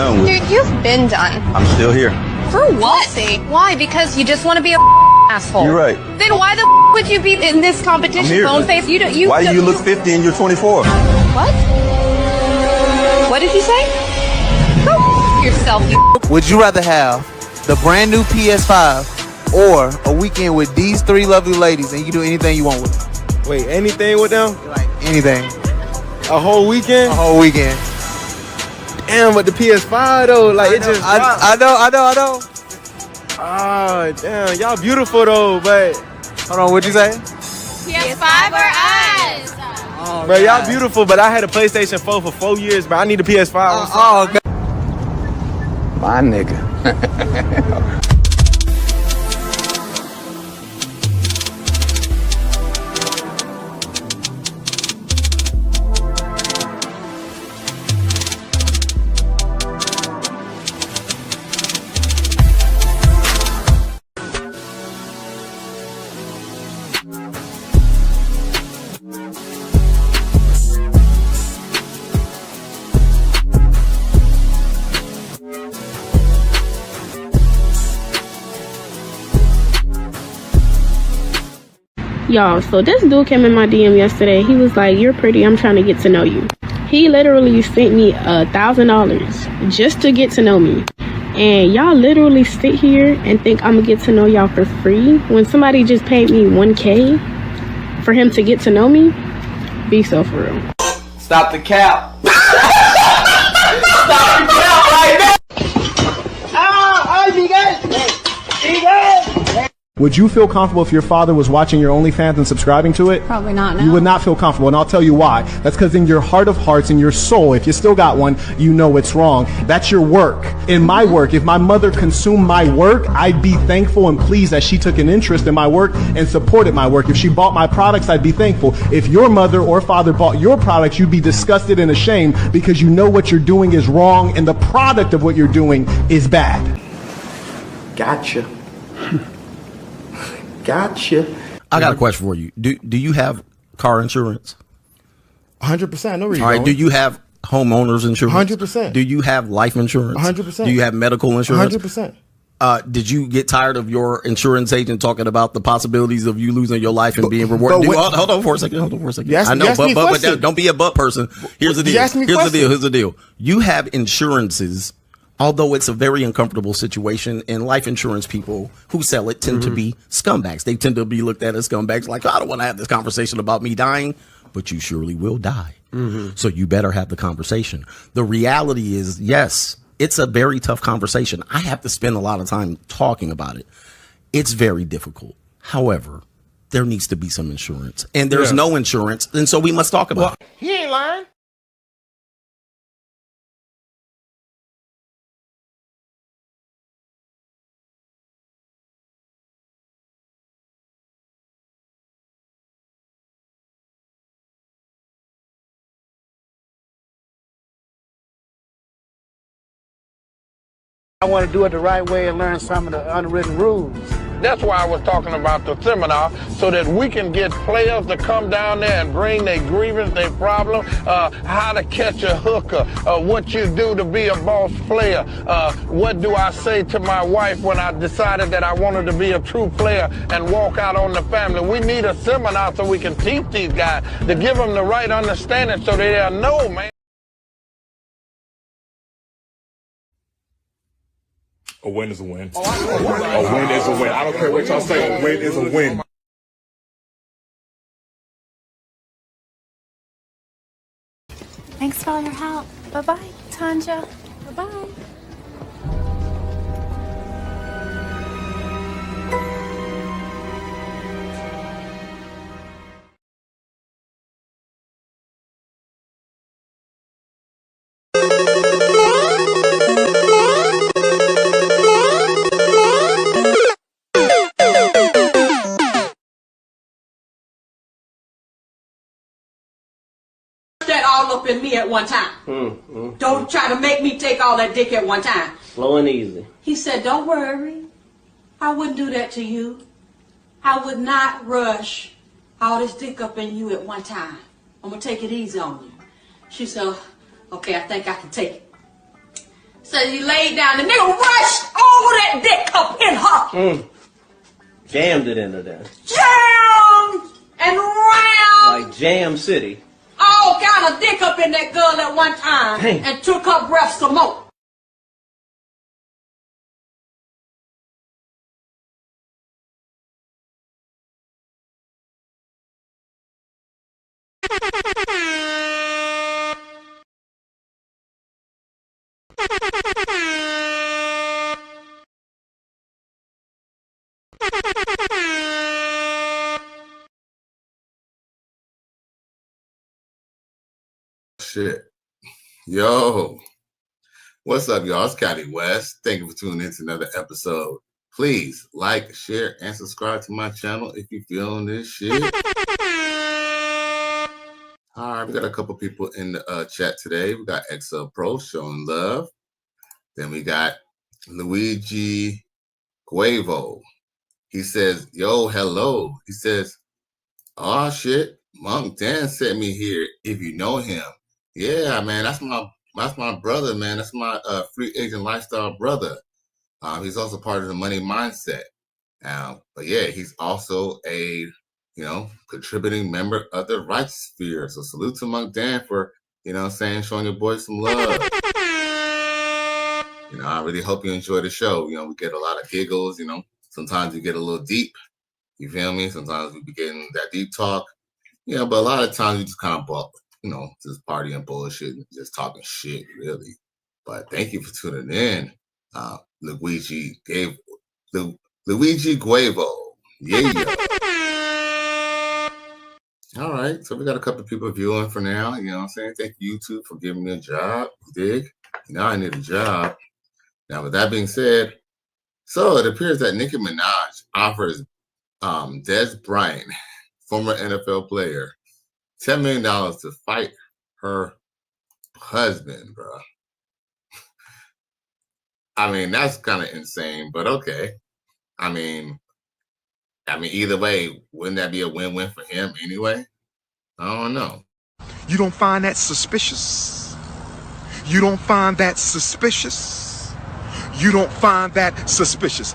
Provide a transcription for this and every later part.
done with. Dude, you've been done. I'm still here. For what? Why? Because you just want to be a asshole. You're right. Then why the would you be in this competition? I'm here. Bone face. Why do you look 50 and you're 24? What? What did you say? Go yourself, you. Would you rather have the brand new PS5 or a weekend with these three lovely ladies and you can do anything you want with them? Wait, anything with them? Like anything. A whole weekend? A whole weekend. Damn, but the PS5 though, like it just. I know. Oh, damn, y'all beautiful though, but. Hold on, what'd you say? PS5 or us? Oh, bro, y'all beautiful, but I had a PlayStation 4 for 4 years, but I need a PS5. God. My nigga. Y'all, so this dude came in my DM yesterday. He was like, "You're pretty, I'm trying to get to know you." He literally sent me $1,000 just to get to know me. And y'all literally sit here and think I'm gonna get to know y'all for free when somebody just paid me $1K for him to get to know me? Be so for real. Stop the cap. Stop the cap right now. Would you feel comfortable if your father was watching your OnlyFans and subscribing to it? Probably not, no. You would not feel comfortable, and I'll tell you why. That's because in your heart of hearts, in your soul, if you still got one, you know it's wrong. That's your work. In my work, if my mother consumed my work, I'd be thankful and pleased that she took an interest in my work and supported my work. If she bought my products, I'd be thankful. If your mother or father bought your products, you'd be disgusted and ashamed because you know what you're doing is wrong and the product of what you're doing is bad. Gotcha. Gotcha. I got a question for you. Do you have car insurance? 100%. No reason. All right. Do you have homeowners insurance? 100%. Do you have life insurance? 100%. Do you have medical insurance? 100%. Did you get tired of your insurance agent talking about the possibilities of you losing your life and being rewarded? Hold on for a second. I know, but don't be a butt person. Here's the deal. Here's the deal. You have insurances. Although it's a very uncomfortable situation, and life insurance people who sell it tend to be scumbags. They tend to be looked at as scumbags, like, I don't want to have this conversation about me dying, but you surely will die. So you better have the conversation. The reality is, yes, it's a very tough conversation. I have to spend a lot of time talking about it. It's very difficult. However, there needs to be some insurance, and there's no insurance, and so we must talk about it. He ain't lying. I want to do it the right way and learn some of the unwritten rules. That's why I was talking about the seminar, so that we can get players to come down there and bring their grievance, their problem, how to catch a hooker, what you do to be a boss player, what do I say to my wife when I decided that I wanted to be a true player and walk out on the family. We need a seminar so we can teach these guys to give them the right understanding so they'll know, man. A win is a win. A win is a win. I don't care what y'all say. A win is a win. Thanks for all your help. Bye-bye, Tanja. Bye-bye. That all up in me at one time. Don't try to make me take all that dick at one time. Slow and easy. He said, don't worry. I wouldn't do that to you. I would not rush all this dick up in you at one time. I'm going to take it easy on you. She said, okay, I think I can take it. So he laid down. The nigga rushed all that dick up in her. Jammed it into there. Jammed and round. Like Jam City. All kind of dick up in that girl at one time. Dang. And took her breath some more. Shit. Yo. What's up, y'all? It's Cali West. Thank you for tuning in to another episode. Please like, share, and subscribe to my channel if you're feeling this shit. All right, we got a couple people in the chat today. We got XL Pro showing love. Then we got Luigi Guevo. He says, yo, hello. He says, oh, shit. Monk Dan sent me here if you know him. Yeah, man, that's my brother, man. That's my free agent lifestyle brother. He's also part of the money mindset. But yeah, he's also a contributing member of the right sphere. So salute to Monk Dan for showing your boy some love. I really hope you enjoy the show. We get a lot of giggles. Sometimes we get a little deep. You feel me? Sometimes we be getting that deep talk. But a lot of times we just kind of buck. Just partying bullshit and just talking shit, really. But thank you for tuning in, Luigi Guevo. Yeah. All right, so we got a couple of people viewing for now. You know what I'm saying? Thank you, YouTube, for giving me a job. You dig? I need a job. Now, with that being said, so it appears that Nicki Minaj offers Des Bryant, former NFL player, $10 million to fight her husband, bro. I mean, that's kind of insane, but okay. I mean, either way, wouldn't that be a win-win for him anyway? I don't know. You don't find that suspicious? You don't find that suspicious? You don't find that suspicious?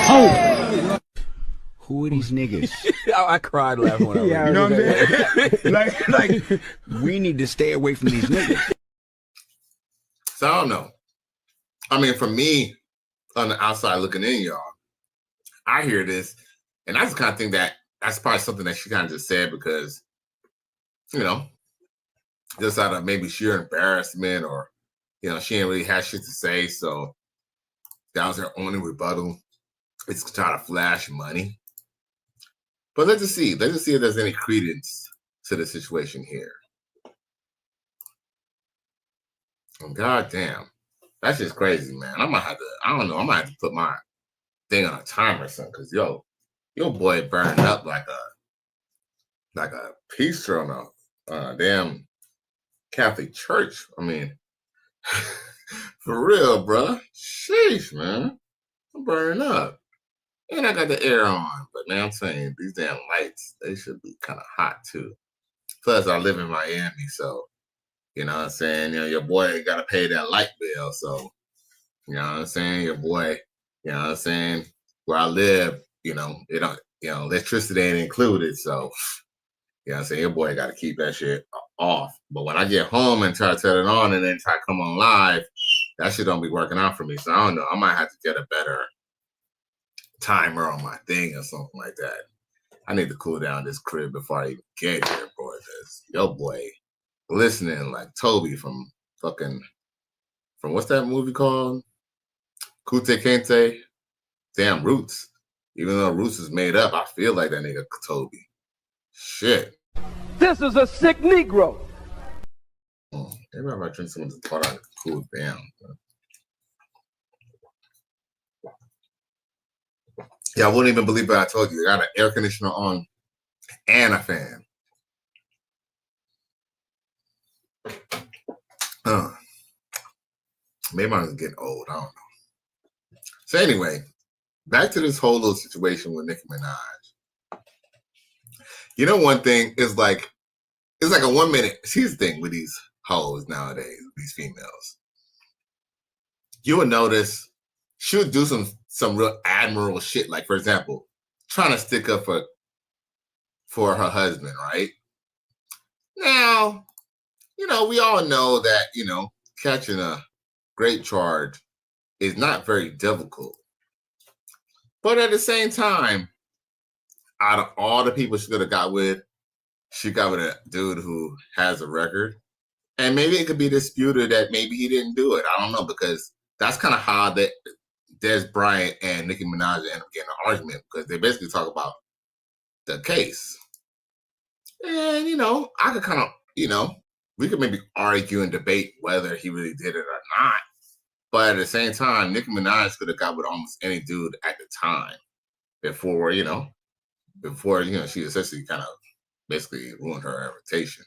Oh! Who are these niggas? I cried laughing when I read it. You know what I'm saying? like, we need to stay away from these niggas. So I don't know. I mean, for me, on the outside looking in, y'all, I hear this, and I just kind of think that that's probably something that she kind of just said because, just out of maybe sheer embarrassment or, she didn't really have shit to say, so that was her only rebuttal. It's trying to flash money. But let's just see. Let's just see if there's any credence to the situation here. Oh, God damn. That's just crazy, man. I might have to put my thing on a timer or something. Because, your boy burned up like a peace trail on a damn Catholic church. I mean, for real, bro. Sheesh, man. I'm burning up. And I got the air on, but man, I'm saying these damn lights, they should be kind of hot too. Plus, I live in Miami, so you know what I'm saying. Your boy got to pay that light bill, so you know what I'm saying. Your boy, you know what I'm saying. Where I live, electricity ain't included, so you know what I'm saying. Your boy got to keep that shit off. But when I get home and try to turn it on and then try to come on live, that shit don't be working out for me. So I don't know. I might have to get a better timer on my thing or something like that. I need to cool down this crib before I even get here, boy. Cause yo boy listening like Toby from what's that movie called? Kute Kente. Damn Roots. Even though Roots is made up, I feel like that nigga Toby. Shit. This is a sick Negro. Maybe I might drink some of this water to cool down. Yeah, I wouldn't even believe what I told you. I got an air conditioner on and a fan. Maybe I'm getting old. I don't know. So anyway, back to this whole little situation with Nicki Minaj. One thing is like, it's like a 1 minute. Here's the thing with these hoes nowadays, these females. You would notice she would do some real admirable shit. Like, for example, trying to stick up for her husband, right? Now, we all know that, catching a rape charge is not very difficult. But at the same time, out of all the people she could have got with, she got with a dude who has a record. And maybe it could be disputed that maybe he didn't do it. I don't know, because that's kind of how Des Bryant and Nicki Minaj end up getting an argument, because they basically talk about the case. And, I could kind of, we could maybe argue and debate whether he really did it or not. But at the same time, Nicki Minaj could have got with almost any dude at the time before she essentially kind of basically ruined her reputation.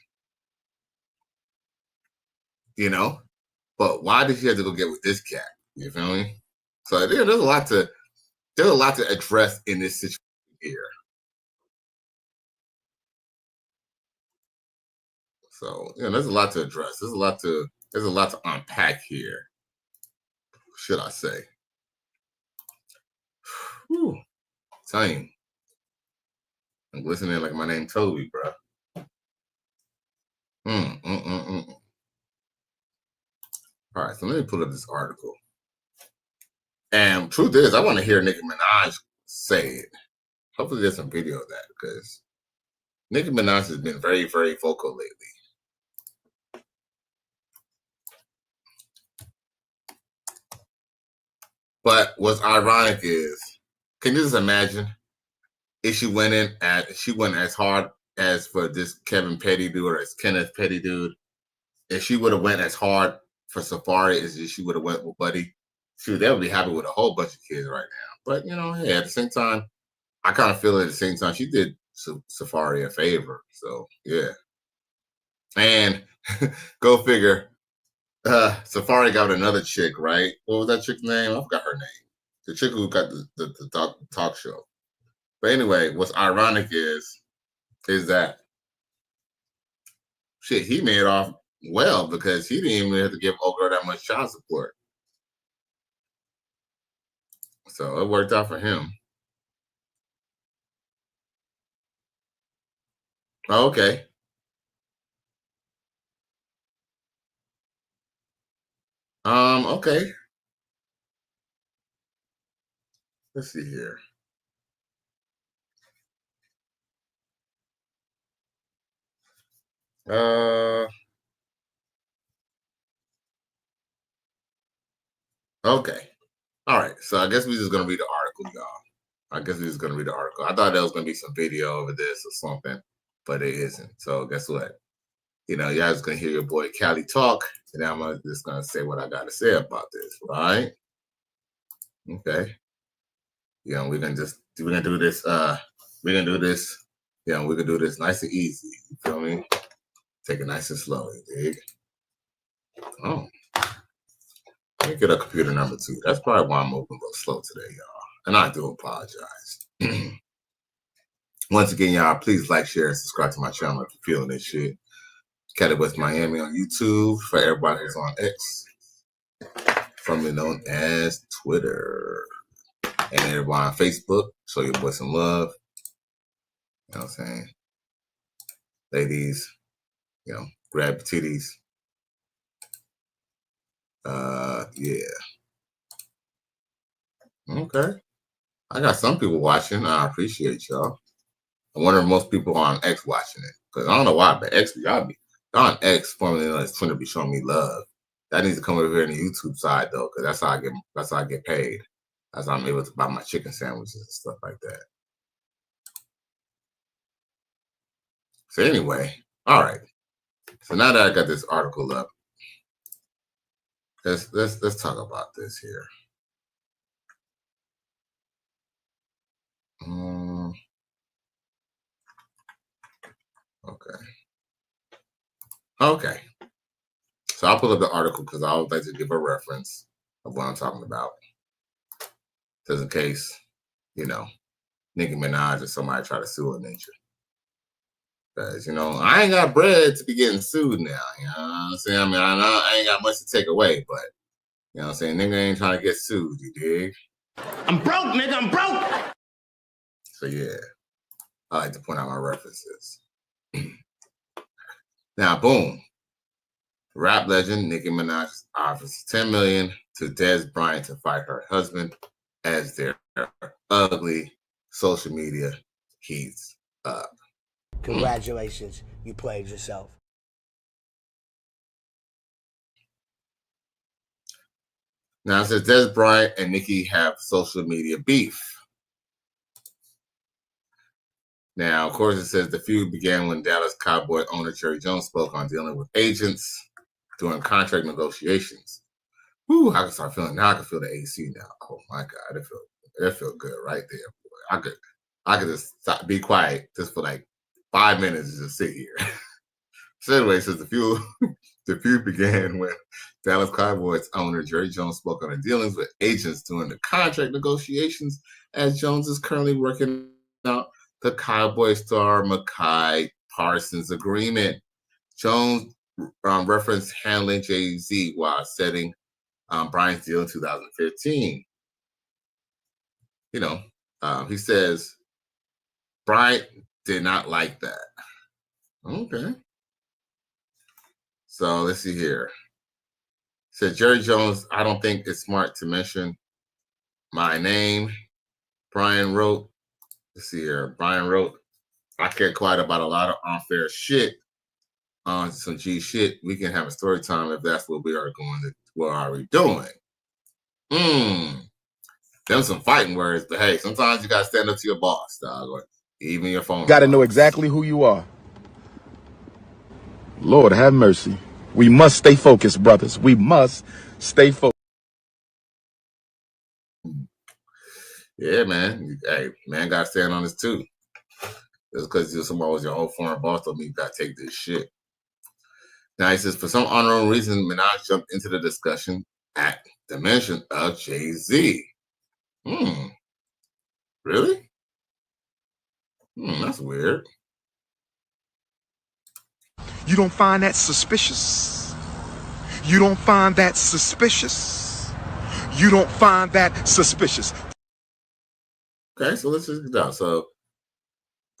But why did she have to go get with this cat? You feel me? So there's a lot to address in this situation here. So there's a lot to address. There's a lot to unpack here. Should I say? Whew. Tell you, I'm listening like my name Toby, bro. All right, so let me pull up this article. And truth is, I want to hear Nicki Minaj say it. Hopefully there's some video of that, because Nicki Minaj has been very, very vocal lately. But what's ironic is, can you just imagine if she went as hard as for this Kevin Petty dude or as Kenneth Petty dude, if she would have went as hard for Safari as she would have went with Buddy, they would be happy with a whole bunch of kids right now. But hey, at the same time, I kind of feel at the same time she did Safari a favor. So yeah, and go figure. Safari got another chick, right? What was that chick's name? I forgot her name. The chick who got the talk show. But anyway, what's ironic is that shit, he made off well, because he didn't even have to give old girl that much child support. So it worked out for him. Okay. Okay. Let's see here. Okay. All right. So I guess we're just gonna read the article, y'all. I thought there was gonna be some video over this or something, but it isn't. So guess what? Y'all just gonna hear your boy Cali talk, and I'm just gonna say what I gotta say about this, right? Okay. We're gonna do this. We're gonna do this. We can do this nice and easy. You feel me? Take it nice and slow, you dig? Oh. Let me get a computer number 2. That's probably why I'm moving a little slow today, y'all. And I do apologize. Once again, y'all, please like, share, and subscribe to my channel if you're feeling this shit. Cali West Miami on YouTube. For everybody who's on X, formerly known as Twitter. And everybody on Facebook, show your boy some love. You know what I'm saying? Ladies, grab your titties. Yeah. Okay. I got some people watching. I appreciate y'all. I wonder if most people are on X watching it. Because I don't know why, but y'all on X, formerly known as Twitter, be showing me love. That needs to come over here on the YouTube side though, because that's how I get paid. That's how I'm able to buy my chicken sandwiches and stuff like that. So anyway, all right. So now that I got this article up, let's talk about this here. Okay. So I'll pull up the article because I would like to give a reference of what I'm talking about. Just in case, Nicki Minaj or somebody try to sue a ninja. Because, I ain't got bread to be getting sued now. You know what I'm saying? I mean, I ain't got much to take away, but, you know what I'm saying? Nigga ain't trying to get sued, you dig? I'm broke, nigga. I'm broke. So, yeah. I like to point out my references. Now, boom. Rap legend Nicki Minaj offers $10 million to Des Bryant to fight her husband as their ugly social media heats up. Congratulations, you played yourself. Now it says Des Bryant and Nicki have social media beef. Now, of course, it says the feud began when Dallas Cowboy owner Jerry Jones spoke on dealing with agents during contract negotiations. Woo, I can start feeling now. I can feel the AC now. Oh my God, it feel good right there. Boy. I could just stop, be quiet just for like 5 minutes and just sit here. So anyway, it says the feud began when Dallas Cowboys owner Jerry Jones spoke on the dealings with agents during the contract negotiations, as Jones is currently working out the Cowboy star Mekhi Parsons agreement. Jones referenced handling Jay-Z while setting Bryant's deal in 2015. He says Bryant did not like that. Okay. So let's see here. Said Jerry Jones, I don't think it's smart to mention my name. Brian wrote, let's see here. Brian wrote, I care quite about a lot of unfair shit on some G shit. We can have a story time if that's what we are going to, what are we doing? Them some fighting words, but hey, sometimes you gotta stand up to your boss, dog, or even your phone. Gotta know exactly who you are. Lord have mercy. We must stay focused, brothers. We must stay focused. Yeah, man. Hey, man, gotta stand on this too. Just because somebody was your old foreign boss don't mean you gotta take this shit. Now he says, for some unknown reason, Minaj jumped into the discussion at the mention of Jay-Z. Really? That's weird. You don't find that suspicious? You don't find that suspicious? You don't find that suspicious? Okay, so let's just get down. So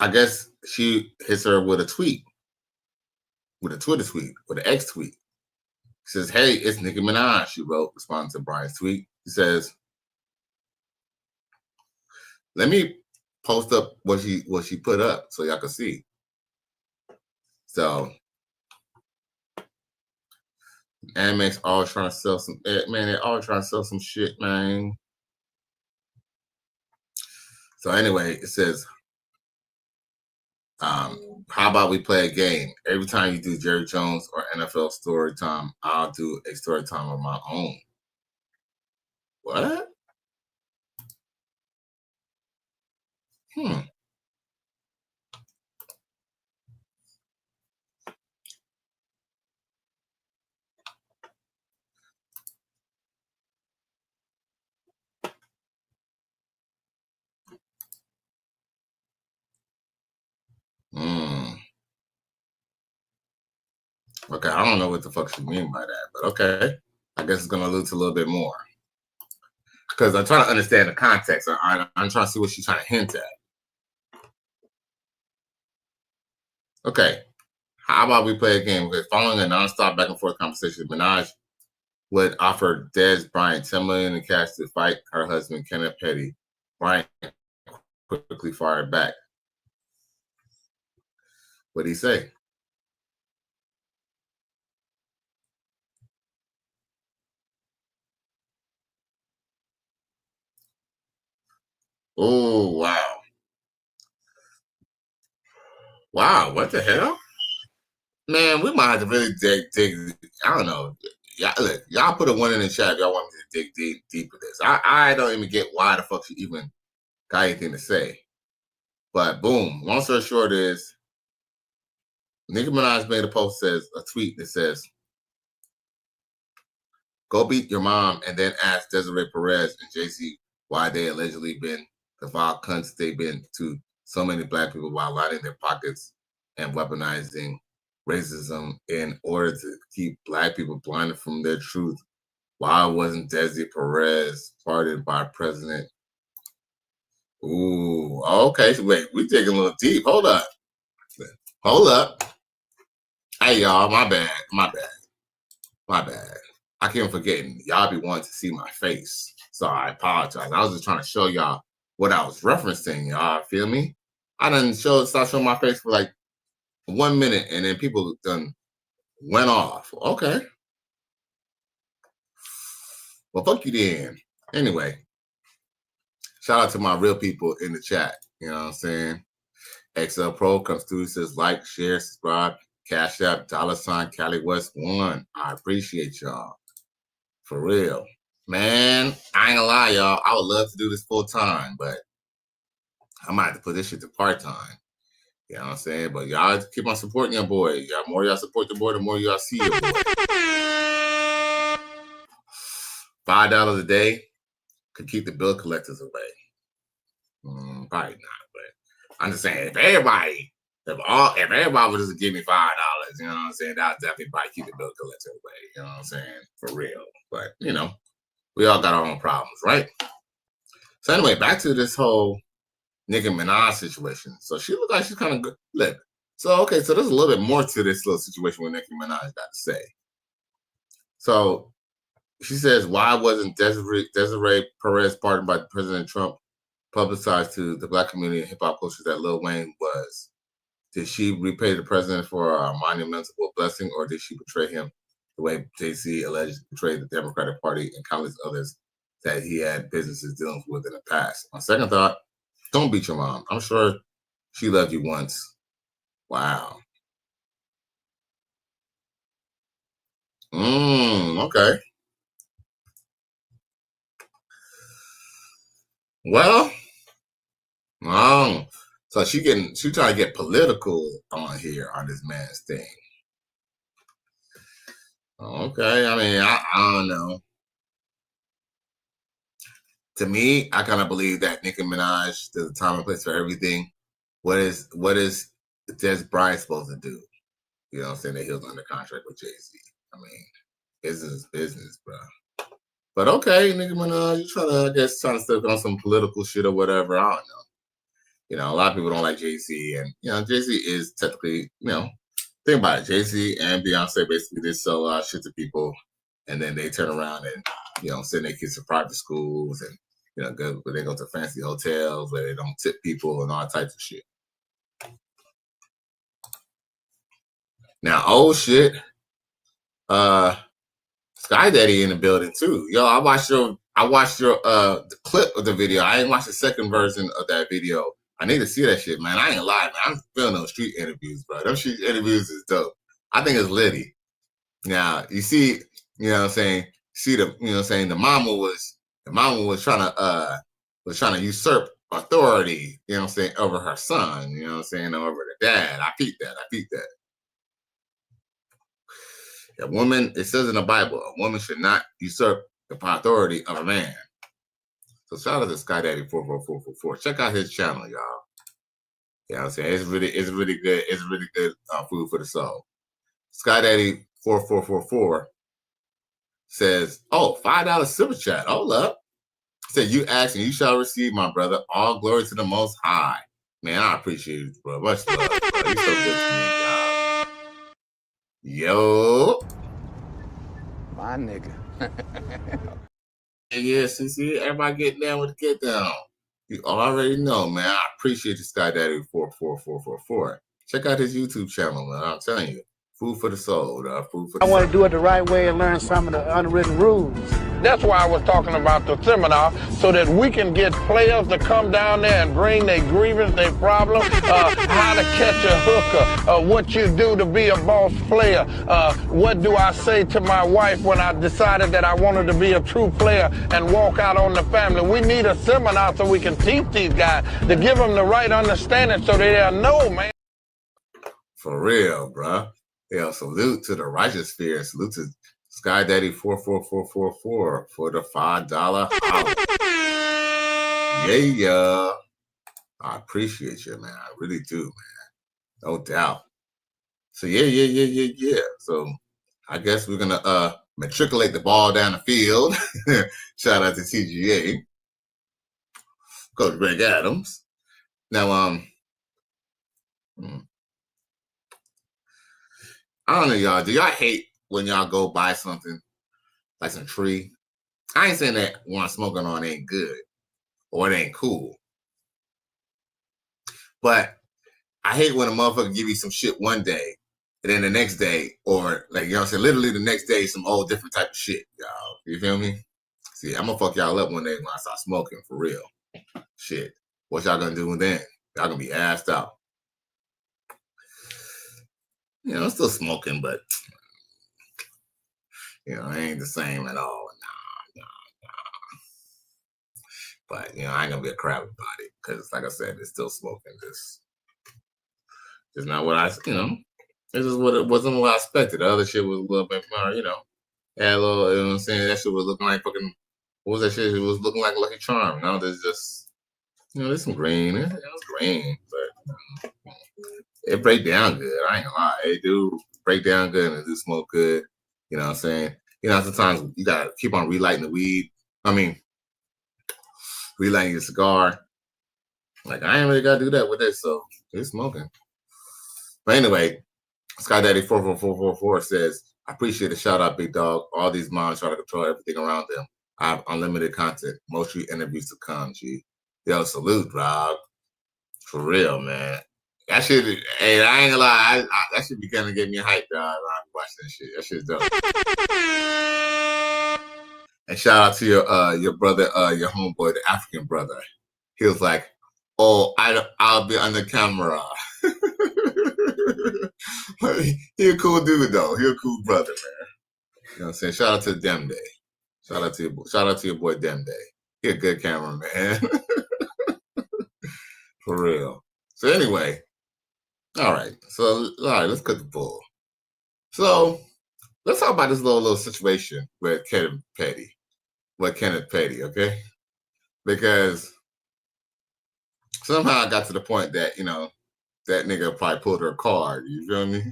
I guess she hits her with a tweet, with a Twitter tweet, with an X tweet. She says, hey, it's Nicki Minaj, she wrote, responding to Bryant's tweet. He says, let me post up what she put up so y'all can see. So Amex all trying to sell some, man, they're all trying to sell some shit, man. So anyway, it says, how about we play a game? Every time you do Jerry Jones or NFL story time, I'll do a story time of my own. What? Okay, I don't know what the fuck she mean by that, but okay. I guess it's gonna allude to a little bit more. Because I'm trying to understand the context. I'm trying to see what she's trying to hint at. Okay, how about we play a game? Because following a nonstop back and forth conversation, Minaj would offer Des Bryant $10 million in cash to fight her husband, Kenneth Petty. Bryant quickly fired back. What'd he say? Oh, wow. Wow, what the hell? Man, we might have to really dig. I don't know. Y'all put a one in the chat if y'all want me to dig deep with this. I don't even get why the fuck she even got anything to say. But boom, long story short is Nicki Minaj made a tweet that says, go beat your mom and then ask Desiree Perez and Jay-Z why they allegedly been the vile cunts they've been to so many black people while lining their pockets and weaponizing racism in order to keep Black people blinded from their truth. Why wasn't Desi Perez pardoned by President? Ooh, okay. So wait, we digging a little deep. Hold up. Hey, y'all, my bad. I keep forgetting. Y'all be wanting to see my face, so I apologize. I was just trying to show y'all what I was referencing. Y'all feel me? I done start showing my face for like 1 minute, and then people done went off. Okay. Well, fuck you then. Anyway, shout out to my real people in the chat. You know what I'm saying? XL Pro comes through, says like, share, subscribe, Cash App, $ Cali West 1. I appreciate y'all. For real. Man, I ain't gonna lie, y'all. I would love to do this full time, but I might have to put this shit to part time. You know what I'm saying? But y'all keep on supporting your boy. The more y'all support the boy, the more y'all see your boy. $5 a day could keep the bill collectors away. Probably not, but I'm just saying, if everybody would just give me $5, you know what I'm saying, that would definitely probably keep the bill collector away. You know what I'm saying? For real. But we all got our own problems, right? So anyway, back to this whole Nicki Minaj situation. So she looks like she's kind of good. Look, so there's a little bit more to this little situation with Nicki Minaj got to say. So she says, why wasn't Desiree Perez pardoned by President Trump publicized to the Black community and hip-hop culture that Lil Wayne was? Did she repay the president for a monumental blessing, or did she betray him the way Jay-Z alleged betrayed the Democratic Party and countless others that he had businesses dealing with in the past? On second thought, don't beat your mom. I'm sure she loved you once. Wow. Okay. Well, so she trying to get political on here on this man's thing. Okay, I mean, I don't know. To me, I kind of believe that Nicki Minaj, there's a time and place for everything. What is Des Bryant supposed to do? You know what I'm saying? That he was under contract with Jay-Z. I mean, business is business, bro. But okay, Nicki Minaj, you trying to stick on some political shit or whatever. I don't know. A lot of people don't like Jay-Z, and Jay-Z is technically, think about it. Jay-Z and Beyonce basically did sell a lot of shit to people, and then they turn around and send their kids to private schools, and they go to fancy hotels where they don't tip people and all types of shit. Now, shit, Sky Daddy in the building too. Yo, I watched your the clip of the video. I ain't watched the second version of that video. I need to see that shit, man. I ain't lying, man. I'm feeling those street interviews, bro. Those street interviews is dope. I think it's litty. Now, you see, what I'm saying? See the, what I'm saying? The mama was trying to usurp authority, what I'm saying, over her son, what I'm saying, over the dad. I peeped that. A woman, it says in the Bible, a woman should not usurp the authority of a man. So shout out to Sky Daddy 44444. Check out his channel, y'all. You know what I'm saying? It's really good. It's really good food for the soul. Sky Daddy 4444 says, $5 super chat. Hold up. Said, you ask and you shall receive, my brother. All glory to the Most High. Man, I appreciate you, bro. Much love, bro. You so good to me, y'all. Yo. My nigga. Yeah, see, everybody getting down with the get down. You already know, man. I appreciate you, Sky Daddy 44444. Check out his YouTube channel, man. I'm telling you, food for the soul, food for the I want to do it the right way and learn some of the unwritten rules. That's why I was talking about the seminar, so that we can get players to come down there and bring their grievance, their problem, how to catch a hooker, what you do to be a boss player, what do I say to my wife when I decided that I wanted to be a true player and walk out on the family. We need a seminar so we can teach these guys to give them the right understanding so they'll know, man. For real, bro. Yeah, salute to the righteous fear. Salute to Sky Daddy 44444 for the $5 hour. Yeah. I appreciate you, man. I really do, man. No doubt. So yeah. So I guess we're gonna matriculate the ball down the field. Shout out to TGA, Coach Greg Adams. Now, I don't know, y'all. Do y'all hate when y'all go buy something like some tree? I ain't saying that what I'm smoking on ain't good or it ain't cool, but I hate when a motherfucker give you some shit one day and then the next day, or like, you know what I'm saying, literally the next day, some old different type of shit, y'all. You feel me? See, I'm gonna fuck y'all up one day when I start smoking for real. Shit. What y'all gonna do then? Y'all gonna be assed out. You know, I'm still smoking, but you know, it ain't the same at all. Nah. But you know, I ain't gonna be a crab about it because, like I said, it's still smoking. Just not what I, you know. This is what it wasn't what I expected. The other shit was a little bit more, you know. Had a little, you know what I'm saying? That shit was looking like fucking. What was that shit? It was looking like Lucky Charm. Now there's just, you know, there's some green. It was green, but it break down good. I ain't gonna lie. It do break down good and it do smoke good. You know what I'm saying? You know, sometimes you gotta keep on relighting the weed. I mean, relighting your cigar. Like, I ain't really gotta do that with this, so it's smoking. But anyway, Sky Daddy 44444 says, I appreciate the shout out, big dog. All these moms try to control everything around them. I have unlimited content, mostly interviews to come, G. Yo, salute, Rob. For real, man. That shit, hey, I ain't gonna lie, that should be kind of getting me hyped, dog. I watch that shit. That shit's dope. And shout out to your brother, your homeboy, the African brother. He was like, oh, I'll be on the camera. He a cool dude though. He a cool brother, man. You know what I'm saying? Shout out to Dem Day. Shout out to your boy Dem Day. He a good cameraman. For real. So anyway, all right, let's cut the bull. So let's talk about this little situation with Kenneth Petty, okay? Because somehow I got to the point that, you know, that nigga probably pulled her card. You feel me?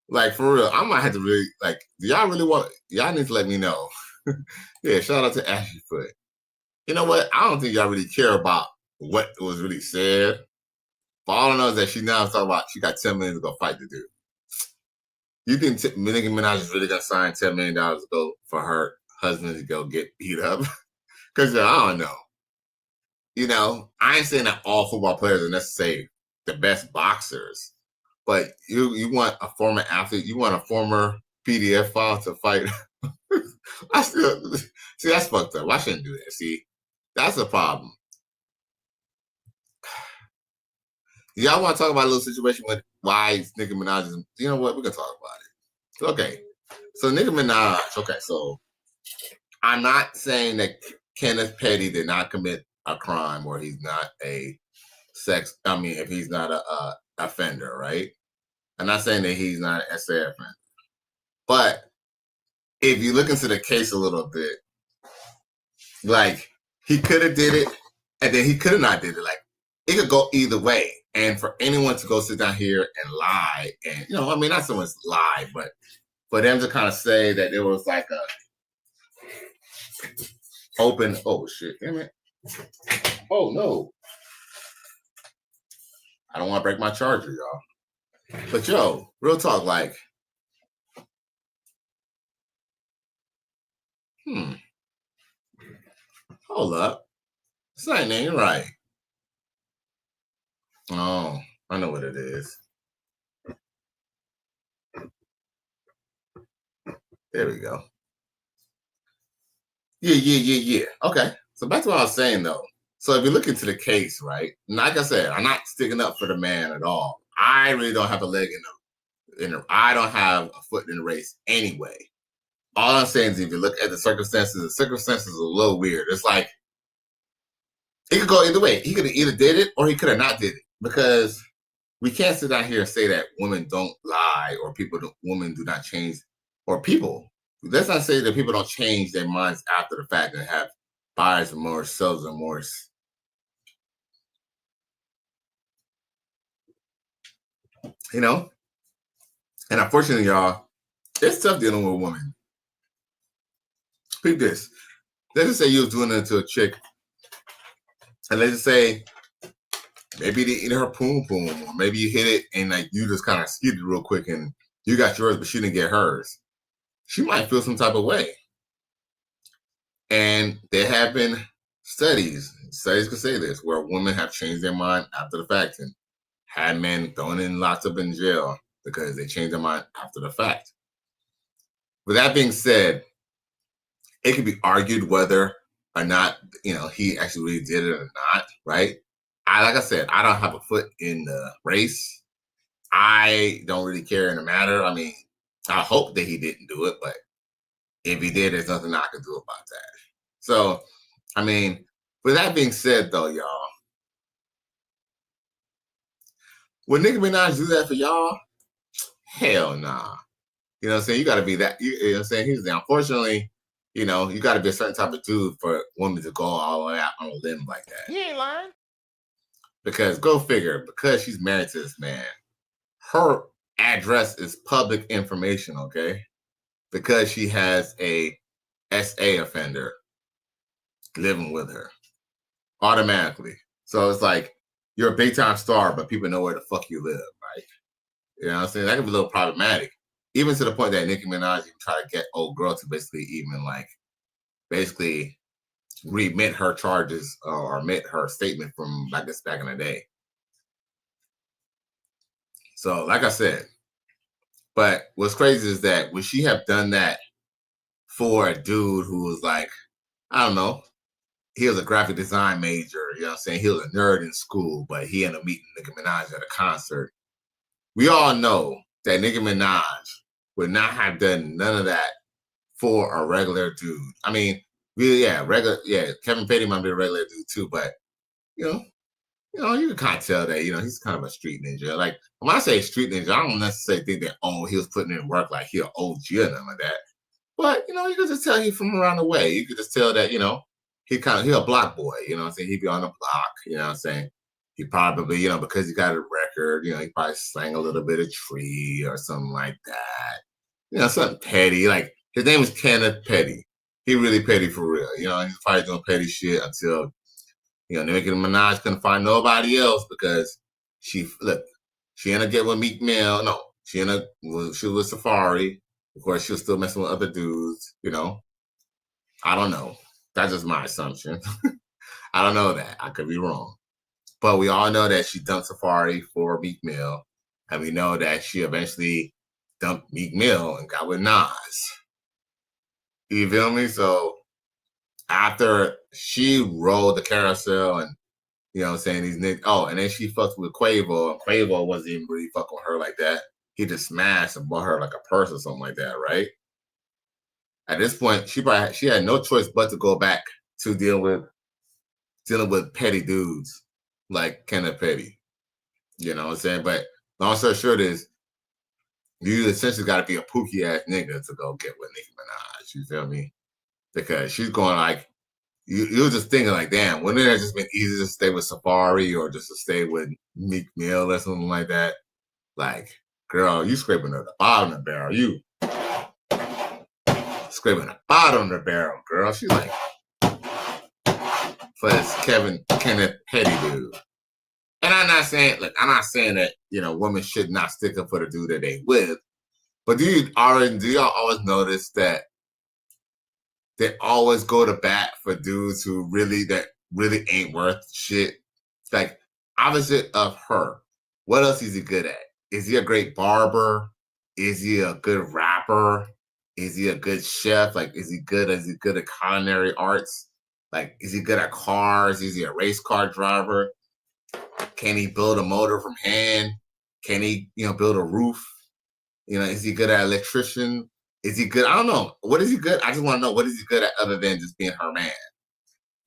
Like, for real, I might have to really, like, do y'all really y'all need to let me know. Yeah, shout out to Ashley Foot. You know what? I don't think y'all really care about what was really said. But all I know is that she now talking about she got $10 million to go fight the dude. You think Nicki Minaj is really gonna sign $10 million to go for her husband to go get beat up? Because I don't know. You know, I ain't saying that all football players are necessarily the best boxers, but you want a former athlete, you want a former PDF file to fight. I still see that's fucked up. I shouldn't do that. See, that's a problem. Y'all want to talk about a little situation with why Nicki Minaj is, you know what? We're going to talk about it. Okay. So Nicki Minaj, okay, so I'm not saying that Kenneth Petty did not commit a crime or he's not a if he's not a offender, right? I'm not saying that he's not an SA offender. But if you look into the case a little bit, like, he could have did it and then he could have not did it. Like, it could go either way. And for anyone to go sit down here and lie, and, you know, I mean, not so much lie, but for them to kind of say that there was like a open, oh shit, damn it. Oh no. I don't want to break my charger, y'all. But yo, real talk, like, hold up. This ain't right. Oh, I know what it is. There we go. Yeah. Okay. So back to what I was saying, though. So if you look into the case, right, like I said, I'm not sticking up for the man at all. I really don't have a leg I don't have a foot in the race anyway. All I'm saying is if you look at the circumstances are a little weird. It's like, it could go either way. He could have either did it or he could have not did it. Because we can't sit down here and say that women don't lie or women do not change, or people. Let's not say that people don't change their minds after the fact and have buyer's remorse, seller's remorse. You know? And unfortunately, y'all, it's tough dealing with a woman. Peep this. Let's just say you was doing it to a chick. And let's just say maybe they eat her poom poom, or maybe you hit it and like you just kind of skidded real quick and you got yours, but she didn't get hers. She might feel some type of way. And there have been studies can say this, where women have changed their mind after the fact and had men thrown in, locked up in jail because they changed their mind after the fact. With that being said, it can be argued whether or not, he actually really did it or not, right? Like I said, I don't have a foot in the race. I don't really care in the matter. I mean, I hope that he didn't do it, but if he did, there's nothing I can do about that. So, I mean, with that being said, though, y'all, would Nicki Minaj do that for y'all? Hell nah. You know what I'm saying? You got to be that. You know what I'm saying? Unfortunately, you got to be a certain type of dude for women to go all the way out on a limb like that. You ain't lying. Because go figure, because she's married to this man, her address is public information, okay? Because she has a SA offender living with her automatically. So it's like you're a big time star, but people know where the fuck you live, right? You know what I'm saying? That could be a little problematic. Even to the point that Nicki Minaj even try to get old girl to basically remit her charges or omit her statement from back in the day. So, like I said, but what's crazy is that would she have done that for a dude who was like, I don't know, he was a graphic design major, you know what I'm saying? He was a nerd in school, but he ended up meeting Nicki Minaj at a concert. We all know that Nicki Minaj would not have done none of that for a regular dude. I mean, really, Kevin Petty might be a regular dude too, but you can kind of tell that, he's kind of a street ninja. Like when I say street ninja, I don't necessarily think that he was putting in work like he an OG or nothing like that. But you could just tell he's from around the way. You could just tell that, he a block boy, you know what I'm saying? He'd be on the block, you know what I'm saying? He probably, because he got a record, he probably sang a little bit of Tree or something like that. Something petty. Like his name is Kenneth Petty. He really petty for real. He's probably doing petty shit until, Nicki Minaj couldn't find nobody else because she ended up getting with Meek Mill. No, she was with Safari. Of course, she was still messing with other dudes, I don't know. That's just my assumption. I don't know that. I could be wrong. But we all know that she dumped Safari for Meek Mill. And we know that she eventually dumped Meek Mill and got with Nas. You feel me? So after she rolled the carousel and, these niggas, and then she fucked with Quavo. Quavo wasn't even really fucking with her like that. He just smashed and bought her like a purse or something like that, right? At this point, she had no choice but to go back to dealing with petty dudes like Kenneth Petty. You know what I'm saying? But long story short is, you essentially got to be a pookie ass nigga to go get with Nicki Minaj. You feel me? Because she's going like, you were just thinking like, damn, wouldn't it have just been easy to stay with Safari or just to stay with Meek Mill or something like that? Like, girl, you scraping at the bottom of the barrel. You scraping at the bottom of the barrel, girl. She's like, for this Kenneth Petty dude. And I'm not saying that, women should not stick up for the dude that they with. But do y'all always notice that they always go to bat for dudes who really ain't worth shit? Like, opposite of her, what else is he good at? Is he a great barber? Is he a good rapper? Is he a good chef? Like, is he good at culinary arts? Like, is he good at cars? Is he a race car driver? Can he build a motor from hand? Can he, build a roof? Is he good at electrician? Is he good? I don't know. What is he good? I just want to know, what is he good at other than just being her man?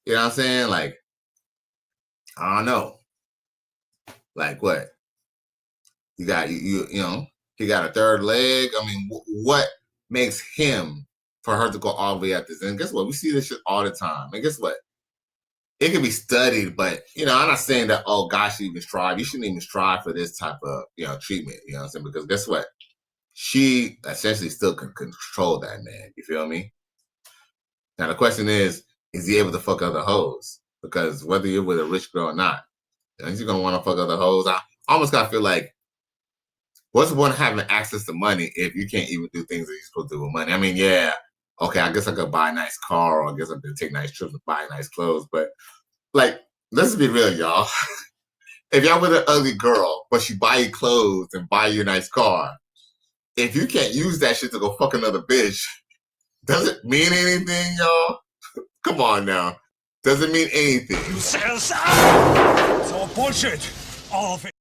You know what I'm saying? Like, I don't know. Like what? You got, he got a third leg. I mean, what makes him for her to go all the way at this? And guess what? We see this shit all the time. And guess what? it can be studied, but I'm not saying that gosh, you even strive. You shouldn't even strive for this type of treatment. You know what I'm saying? Because guess what? She essentially still can control that man. You feel me? Now the question is he able to fuck other hoes? Because whether you're with a rich girl or not, he's gonna want to fuck other hoes. I almost gotta feel like, what's the point of having access to money if you can't even do things that you're supposed to do with money? I mean, yeah, okay, I guess I could buy a nice car, or I guess I could take nice trips and buy nice clothes, but like, let's be real, y'all. If y'all with an ugly girl, but she buy you clothes and buy you a nice car, if you can't use that shit to go fuck another bitch, does it mean anything, y'all? Come on now. Does it mean anything? You sell it's all bullshit. All of it.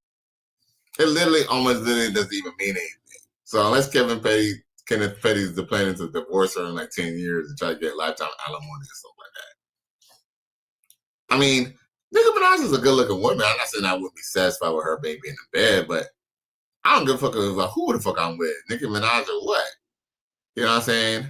It literally doesn't even mean anything. So unless Kenneth Petty's planning to divorce her in like 10 years and try to get lifetime alimony or something like that. I mean, Nicki Minaj is a good looking woman. I'm not saying I wouldn't be satisfied with her baby in the bed, but I don't give a fuck about who the fuck I'm with. Nicki Minaj or what? You know what I'm saying?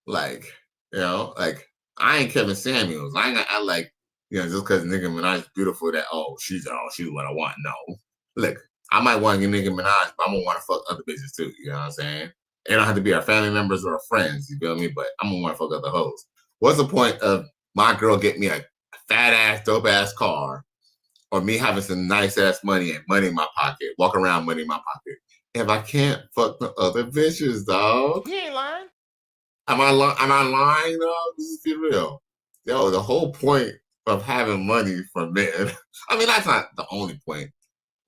Like, I ain't Kevin Samuels. I ain't gonna act like, just because Nicki Minaj is beautiful that, she's what I want. No. Look, I might want to get Nicki Minaj, but I'm gonna want to fuck other bitches too. You know what I'm saying? It don't have to be our family members or our friends, you feel me? But I'm gonna want to fuck other hoes. What's the point of my girl getting me a fat ass, dope ass car, or me having some nice ass money and money in my pocket, walk around money in my pocket, if I can't fuck the other bitches, dog? He ain't lying. Am I lying, dog? This is be real. Yo, the whole point of having money for men, I mean, that's not the only point.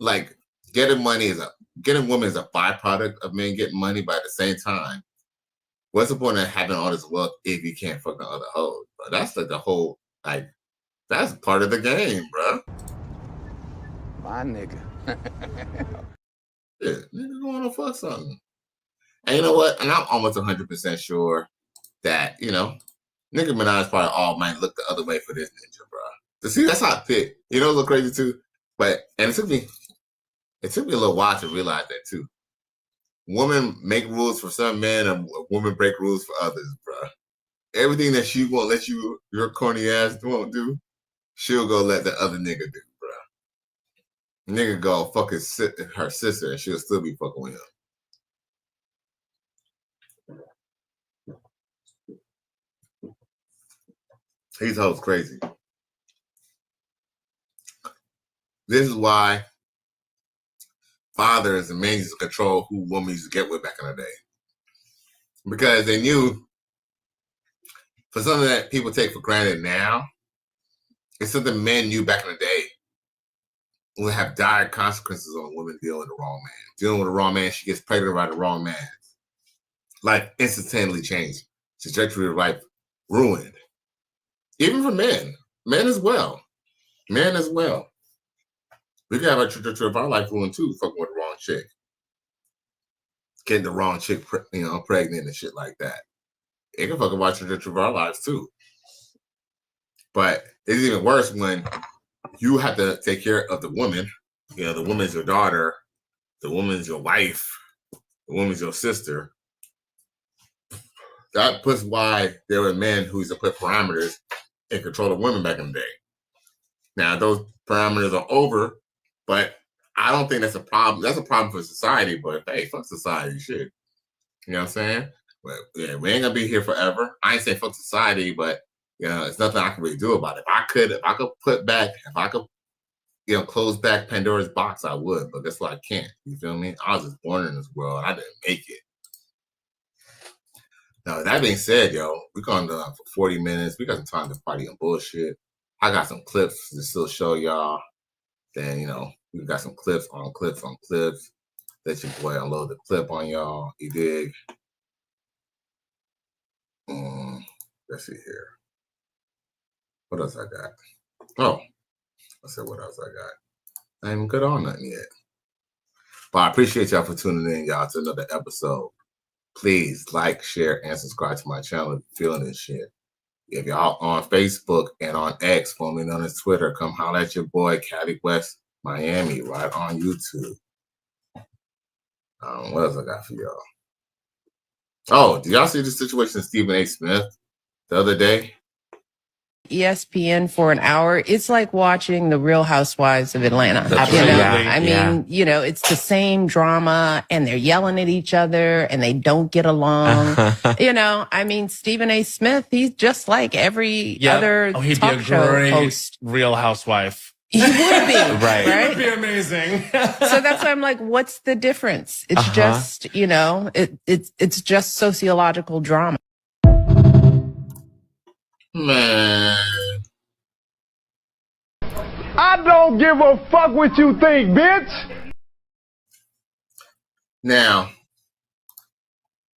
Like, getting women is a byproduct of men getting money, but at the same time, what's the point of having all this wealth if you can't fuck the other hoes, bro? That's like the whole, that's part of the game, bro. My nigga. Yeah, nigga going to fuck something. And you know what? And I'm almost 100% sure that, Nicki Minaj probably all might look the other way for this ninja, bro. To see, that's how I pick. You know, it's a little crazy too. And it took me a little while to realize that too. Women make rules for some men, and women break rules for others, bro. Everything that she won't let your corny ass won't do, she'll go let the other nigga do, bro. Nigga go fuck her sister, and she'll still be fucking with him. These hoes crazy. This is why fathers and men used to control who women used to get with back in the day. Because they knew, for something that people take for granted now, it's something men knew back in the day would have dire consequences on women dealing with the wrong man. Dealing with the wrong man, she gets pregnant by the wrong man. Life instantaneously changed. Trajectory of life ruined. Even for men. Men as well. Men as well. We can have a trajectory of our life ruined too, fucking with the wrong chick. Getting the wrong chick pregnant and shit like that. It can fuck up our trajectory of our lives too. But it's even worse when you have to take care of the woman. The woman's your daughter. The woman's your wife. The woman's your sister. That puts why there were men who used to put parameters and control the women back in the day. Now, those parameters are over, but I don't think that's a problem. That's a problem for society, but hey, fuck society, shit. You know what I'm saying? But yeah, we ain't gonna be here forever. I ain't saying fuck society, but it's nothing I can really do about it. If I could close back Pandora's box, I would, but that's why I can't. You feel me? I was just born in this world. I didn't make it. Now, that being said, we're going to for 40 minutes. We got some time to party and bullshit. I got some clips to still show y'all. Then, we got some clips on clips on clips. Let your boy unload the clip on y'all. You dig? Let's see here. What else I got? Oh, I said what else I got. I ain't even got on nothing yet. But I appreciate y'all for tuning in, y'all, to another episode. Please like, share, and subscribe to my channel if you're feeling this shit. If y'all on Facebook and on X, formerly known as Twitter, come holler at your boy, Cali West Miami, right on YouTube. What else I got for y'all? Oh, did y'all see the situation of Stephen A. Smith the other day? ESPN for an hour, it's like watching the Real Housewives of Atlanta. Absolutely. You know? Yeah, I mean, you know, it's the same drama and they're yelling at each other and they don't get along. You know, I mean, Stephen A. Smith, he's just like every other he'd talk be a show great host. Real Housewife. He would be. Right. Right? It would be amazing. So that's why I'm like, what's the difference? It's just, you know, it's just sociological drama. Man. I don't give a fuck what you think, bitch. Now,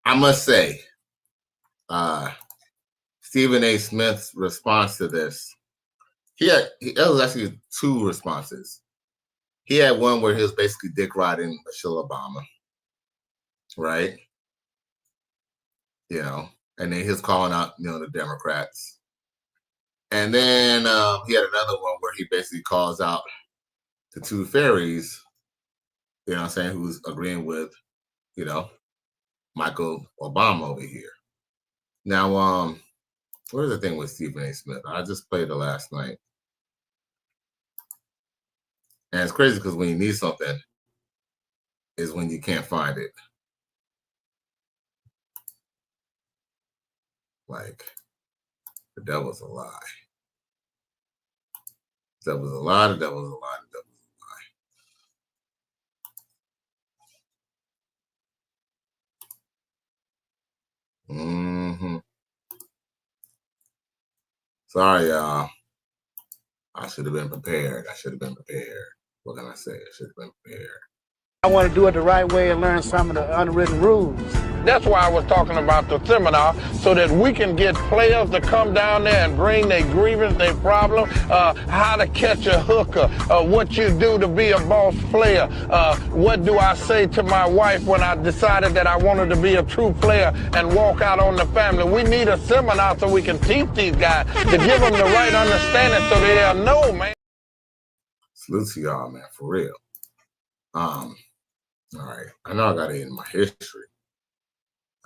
I must say, Stephen A. Smith's response to this, there was actually two responses. He had one where he was basically dick riding Michelle Obama, right? You know, and then he was calling out, you know, the Democrats. And then he had another one where he basically calls out the two fairies, you know what I'm saying, who's agreeing with, you know, Michael Obama over here. Now, where's the thing with Stephen A. Smith? I just played it last night. And it's crazy because when you need something is when you can't find it. Like, the devil's a lie. The devil's a lie, the devil's a lie, the devil's a lie. Mm-hmm. Sorry, y'all. I should have been prepared. What can I say? I should have been prepared. I want to do it the right way and learn some of the unwritten rules. That's why I was talking about the seminar, so that we can get players to come down there and bring their grievance, their problem, how to catch a hooker, what you do to be a boss player, what do I say to my wife when I decided that I wanted to be a true player and walk out on the family. We need a seminar so we can teach these guys to give them the right understanding so they'll know, man. Salute to y'all, man, for real. All right, I know I got it in my history.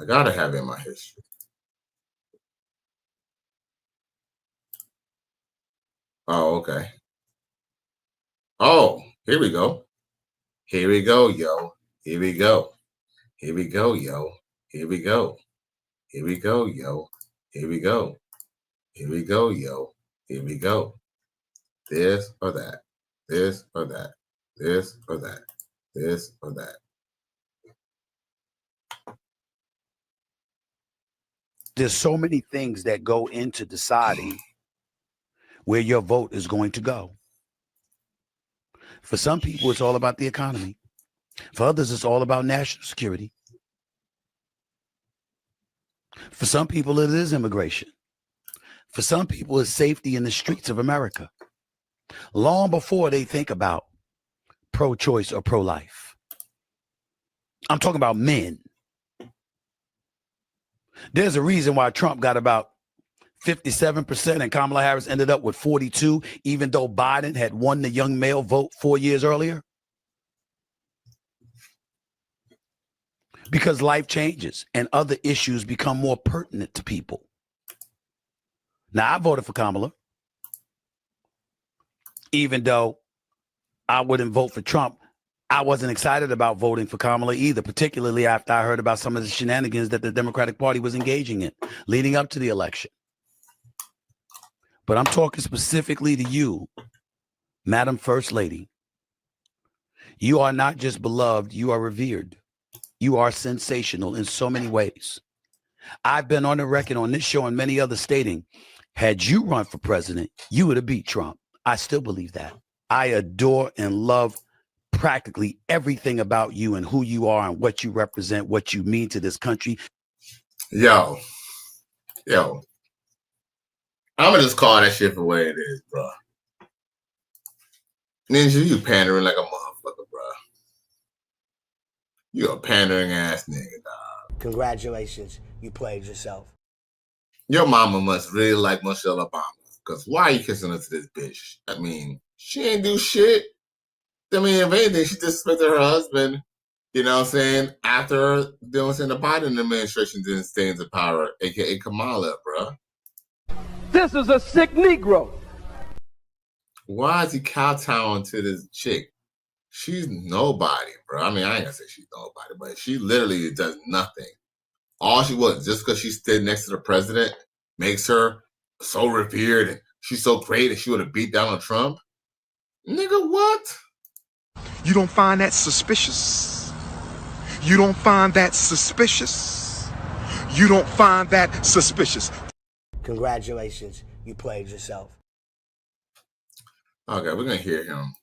I gotta have it in my history. Oh, okay. Oh, here we go. Here we go, yo. Here we go. Here we go, yo. Here we go. Here we go, yo. Here we go. Here we go, yo. Here we go. This or that. This or that. This or that. This or that. There's so many things that go into deciding where your vote is going to go. For some people, it's all about the economy. For others, it's all about national security. For some people, it is immigration. For some people, it's safety in the streets of America. Long before they think about pro-choice or pro-life. I'm talking about men. There's a reason why Trump got about 57% and Kamala Harris ended up with 42, even though Biden had won the young male vote 4 years earlier. Because life changes and other issues become more pertinent to people. Now, I voted for Kamala, even though I wouldn't vote for Trump. I wasn't excited about voting for Kamala either, particularly after I heard about some of the shenanigans that the Democratic Party was engaging in leading up to the election. But I'm talking specifically to you, Madam First Lady. You are not just beloved, you are revered. You are sensational in so many ways. I've been on the record on this show and many others stating, had you run for president, you would have beat Trump. I still believe that. I adore and love practically everything about you and who you are and what you represent, what you mean to this country. Yo, I'm gonna just call that shit for what it is, bro. Ninja, you pandering like a motherfucker, bro. You a pandering ass nigga, dog. Congratulations, you played yourself. Your mama must really like Michelle Obama, because why are you kissing her to this bitch? I mean, she ain't do shit. I mean, if anything, she disrespected her husband, you know what I'm saying, after, you know what I'm saying, the Biden administration didn't stay into power, aka Kamala, bro. This is a sick Negro. Why is he kowtowing to this chick? She's nobody, bro. I mean, I ain't gonna say she's nobody, but she literally does nothing. All she was, just because she stood next to the president, makes her so revered and she's so great and she would have beat Donald Trump. Nigga, what? You don't find that suspicious? You don't find that suspicious? You don't find that suspicious? Congratulations, you played yourself. Okay, we're gonna hear him.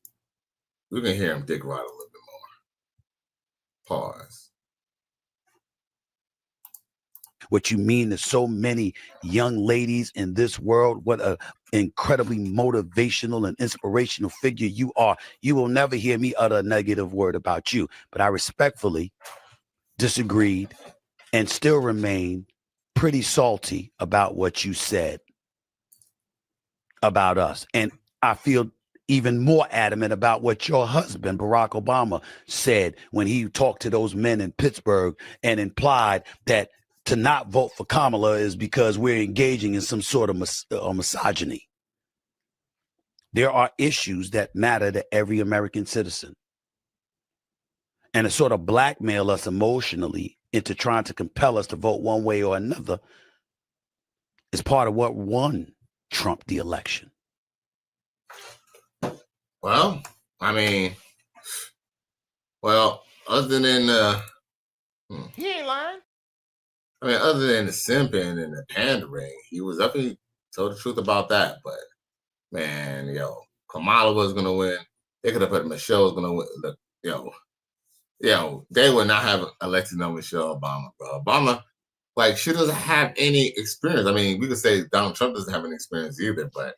We're gonna hear him dick ride a little bit more. Pause. What you mean to so many young ladies in this world, what a incredibly motivational and inspirational figure you are. You will never hear me utter a negative word about you, but I respectfully disagreed and still remain pretty salty about what you said about us. And I feel even more adamant about what your husband, Barack Obama, said when he talked to those men in Pittsburgh and implied that to not vote for Kamala is because we're engaging in some sort of misogyny. There are issues that matter to every American citizen. And to sort of blackmail us emotionally into trying to compel us to vote one way or another is part of what won Trump the election. Well, I mean, other than He ain't lying. I mean, other than the simping and the pandering, he was definitely told the truth about that. But man, Kamala was gonna win. They could have put Michelle was gonna win. Look, they would not have elected no Michelle Obama, bro. Obama, she doesn't have any experience. I mean, we could say Donald Trump doesn't have any experience either, but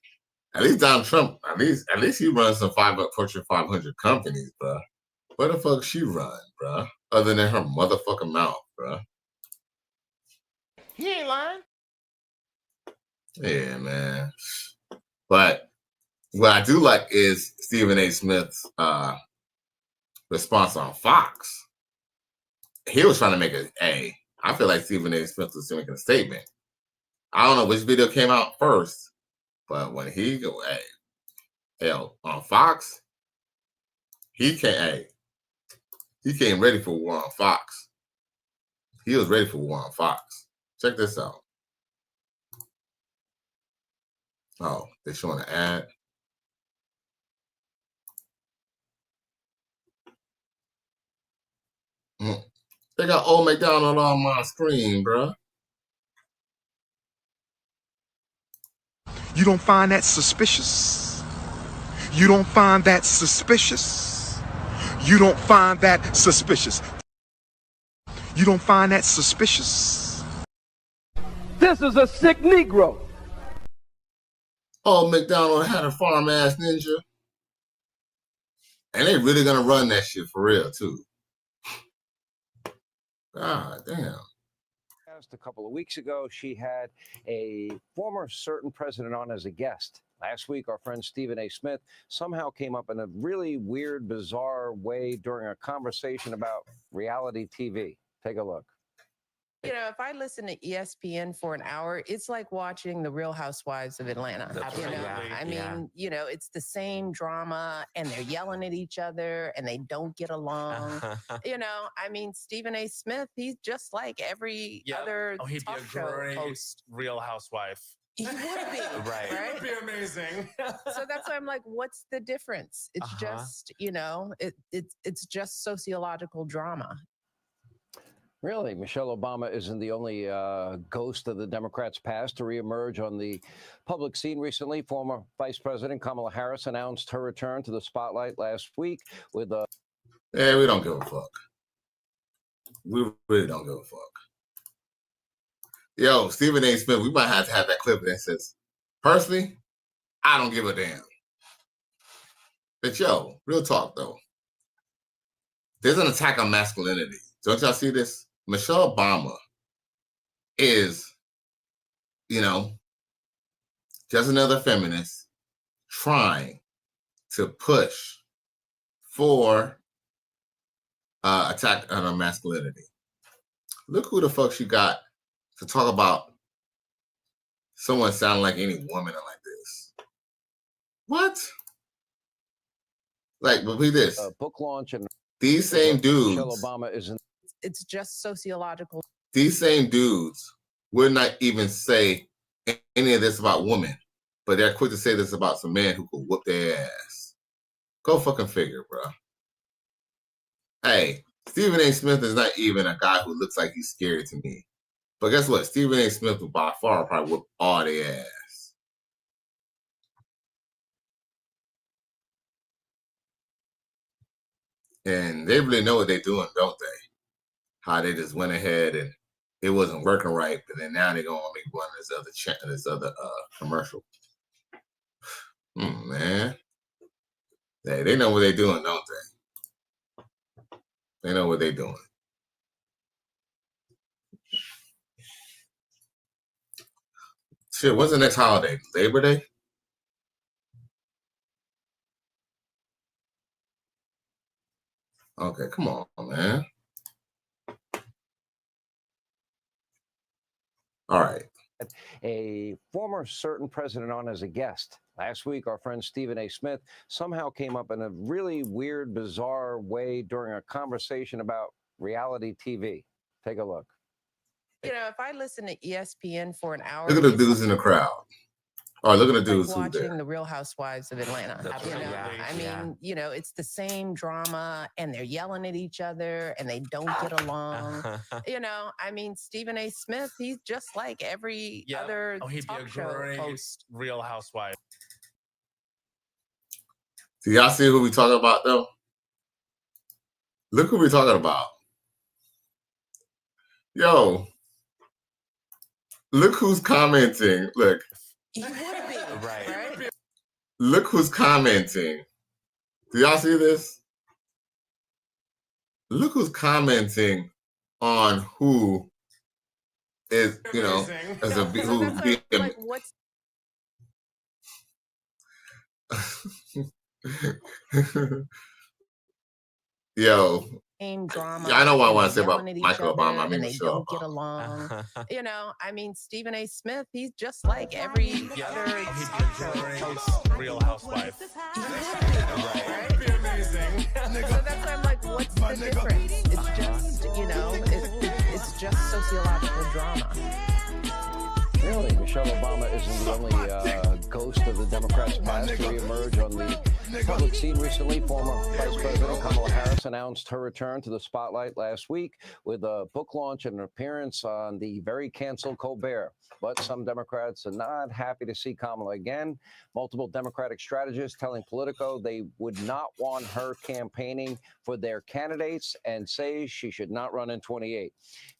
at least Donald Trump, at least he runs some Fortune 500 companies, bro. Where the fuck she run, bro? Other than her motherfucking mouth, bro. He ain't lying. Yeah, man. But what I do like is Stephen A. Smith's response on Fox. He was trying to make I feel like Stephen A. Smith was making a statement. I don't know which video came out first, but when he go, on Fox, he came ready for war on Fox. He was ready for war on Fox. Check this out. Oh, they're showing an ad. They got Old McDonald on my screen, bro. You don't find that suspicious? You don't find that suspicious? You don't find that suspicious? You don't find that suspicious? This is a sick Negro. Old McDonald had a farm-ass ninja. And they really gonna run that shit for real, too. God damn. A couple of weeks ago, she had a former certain president on as a guest. Last week, our friend Stephen A. Smith somehow came up in a really weird, bizarre way during a conversation about reality TV. Take a look. You know, if I listen to ESPN for an hour, it's like watching The Real Housewives of Atlanta. Absolutely. You know, I mean, it's the same drama and they're yelling at each other and they don't get along. I mean, Stephen A. Smith, he's just like every other he'd talk be a show great host. Real Housewife. He would be, right. right? It would be amazing. So that's why I'm like, what's the difference? It's just, it's just sociological drama. Really, Michelle Obama isn't the only ghost of the Democrats' past to reemerge on the public scene recently. Former Vice President Kamala Harris announced her return to the spotlight last week with a... Yeah, we don't give a fuck. We really don't give a fuck. Yo, Stephen A. Smith, we might have to have that clip that says, personally, I don't give a damn. But yo, real talk though. There's an attack on masculinity. Don't y'all see this? Michelle Obama is, just another feminist trying to push for attack on her masculinity. Look who the fuck she got to talk about someone sound like any woman like this. What? Like, believe this. Book launch and these same dudes. Michelle Obama isn't. It's just sociological. These same dudes would not even say any of this about women, but they're quick to say this about some men who could whoop their ass. Go fucking figure, bro. Hey, Stephen A. Smith is not even a guy who looks like he's scary to me. But guess what? Stephen A. Smith will by far probably whoop all their ass. And they really know what they're doing, don't they? How they just went ahead and it wasn't working right, but then now they're gonna make one of this other commercial. Man. They know what they're doing, don't they? They know what they're doing. Shit, what's the next holiday? Labor Day? Okay, come on, man. All right. A former certain president on as a guest. Last week, our friend Stephen A. Smith somehow came up in a really weird, bizarre way during a conversation about reality TV. Take a look. You know, if I listen to ESPN for an hour, Look at the dudes in the crowd. Oh, look at the dudes like who's there. watching The Real Housewives of Atlanta. You know, I mean, you know, it's the same drama, and they're yelling at each other, and they don't get along. You know, I mean, Stephen A. Smith, he's just like every other talk show host. Real Housewife. Do y'all see who we talking about though? Look who we're talking about. Yo, look who's commenting. Look. Right. Look who's commenting. Do y'all see this? Look who's commenting on who is, you know, as a who being. Like, what's Yo, drama? Yeah, I know what I want to say yelling about at each Michael other, Obama. I mean, and they Michelle don't get Obama. along. You know, I mean, Stephen A. Smith, he's just like every other talk show host. Real Housewife. Right? So that's why I'm like, what's the difference? It's just, you know, it's just sociological drama. Really, Michelle Obama isn't the only ghost of the Democrats' past to reemerge on the public scene recently. Former Vice President Kamala Harris announced her return to the spotlight last week with a book launch and an appearance on the very canceled Colbert. But some Democrats are not happy to see Kamala again. Multiple Democratic strategists telling Politico they would not want her campaigning for their candidates and say she should not run in 28.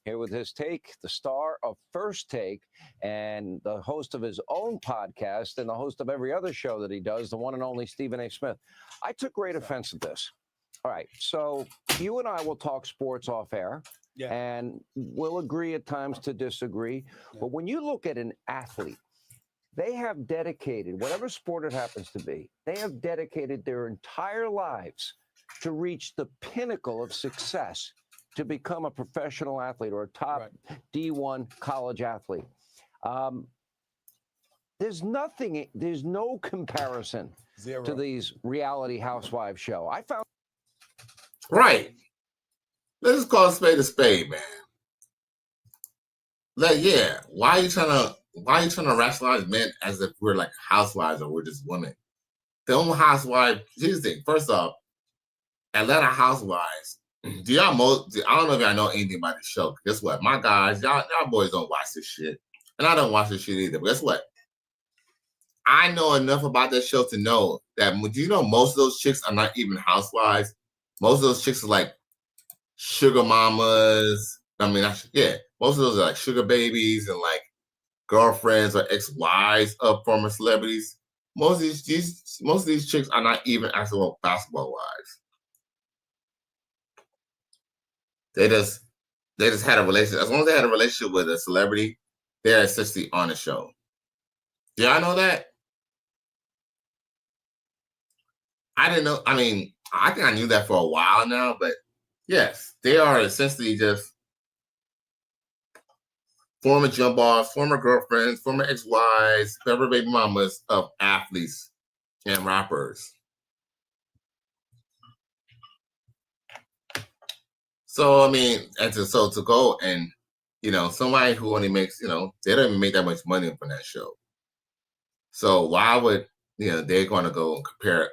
Here with his take, the star of First Take and the host of his own podcast and the host of every other show that he does, the one and only Stephen A. Smith. I took great offense at this. All right, so you and I will talk sports off air. Yeah. And we'll agree at times to disagree. Yeah. But when you look at an athlete, they have dedicated, whatever sport it happens to be, they have dedicated their entire lives to reach the pinnacle of success, to become a professional athlete or a top D1 college athlete. There's no comparison to these reality housewives show. I found. Right. Let's just call a spade, man. Like, yeah, why are you trying to rationalize men as if we're like housewives or we're just women? The only housewife, here's the thing. First off, Atlanta Housewives, I don't know if y'all know anything about the show. Guess what? My guys, y'all boys don't watch this shit. And I don't watch this shit either. But guess what? I know enough about that show to know that, do you know most of those chicks are not even housewives? Most of those chicks are like sugar mamas. Most of those are like sugar babies and like girlfriends or ex-wives of former celebrities. Most of these chicks are not even actual basketball wives. They just had a relationship. As long as they had a relationship with a celebrity, they're essentially on the show. Do y'all know that? I didn't know. I mean, I think I knew that for a while now, but yes, they are essentially just former jump offs, former girlfriends, former ex-wives, former baby mamas of athletes and rappers. So I mean, to go and somebody who only makes they don't even make that much money from that show. So why would they're going to go and compare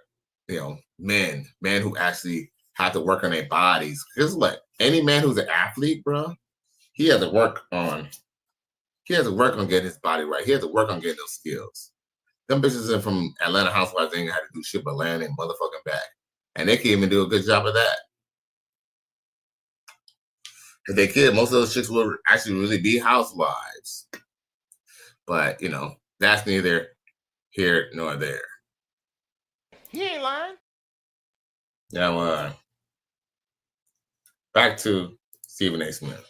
men who actually have to work on their bodies? Because what, any man who's an athlete, bro, he has to work on getting his body right. He has to work on getting those skills. Them bitches from Atlanta Housewives ain't had to do shit but land and motherfucking back, and they can't even do a good job of that. If they could, most of those chicks would actually really be housewives. But that's neither here nor there. He ain't lying. Now, back to Stephen A. Smith.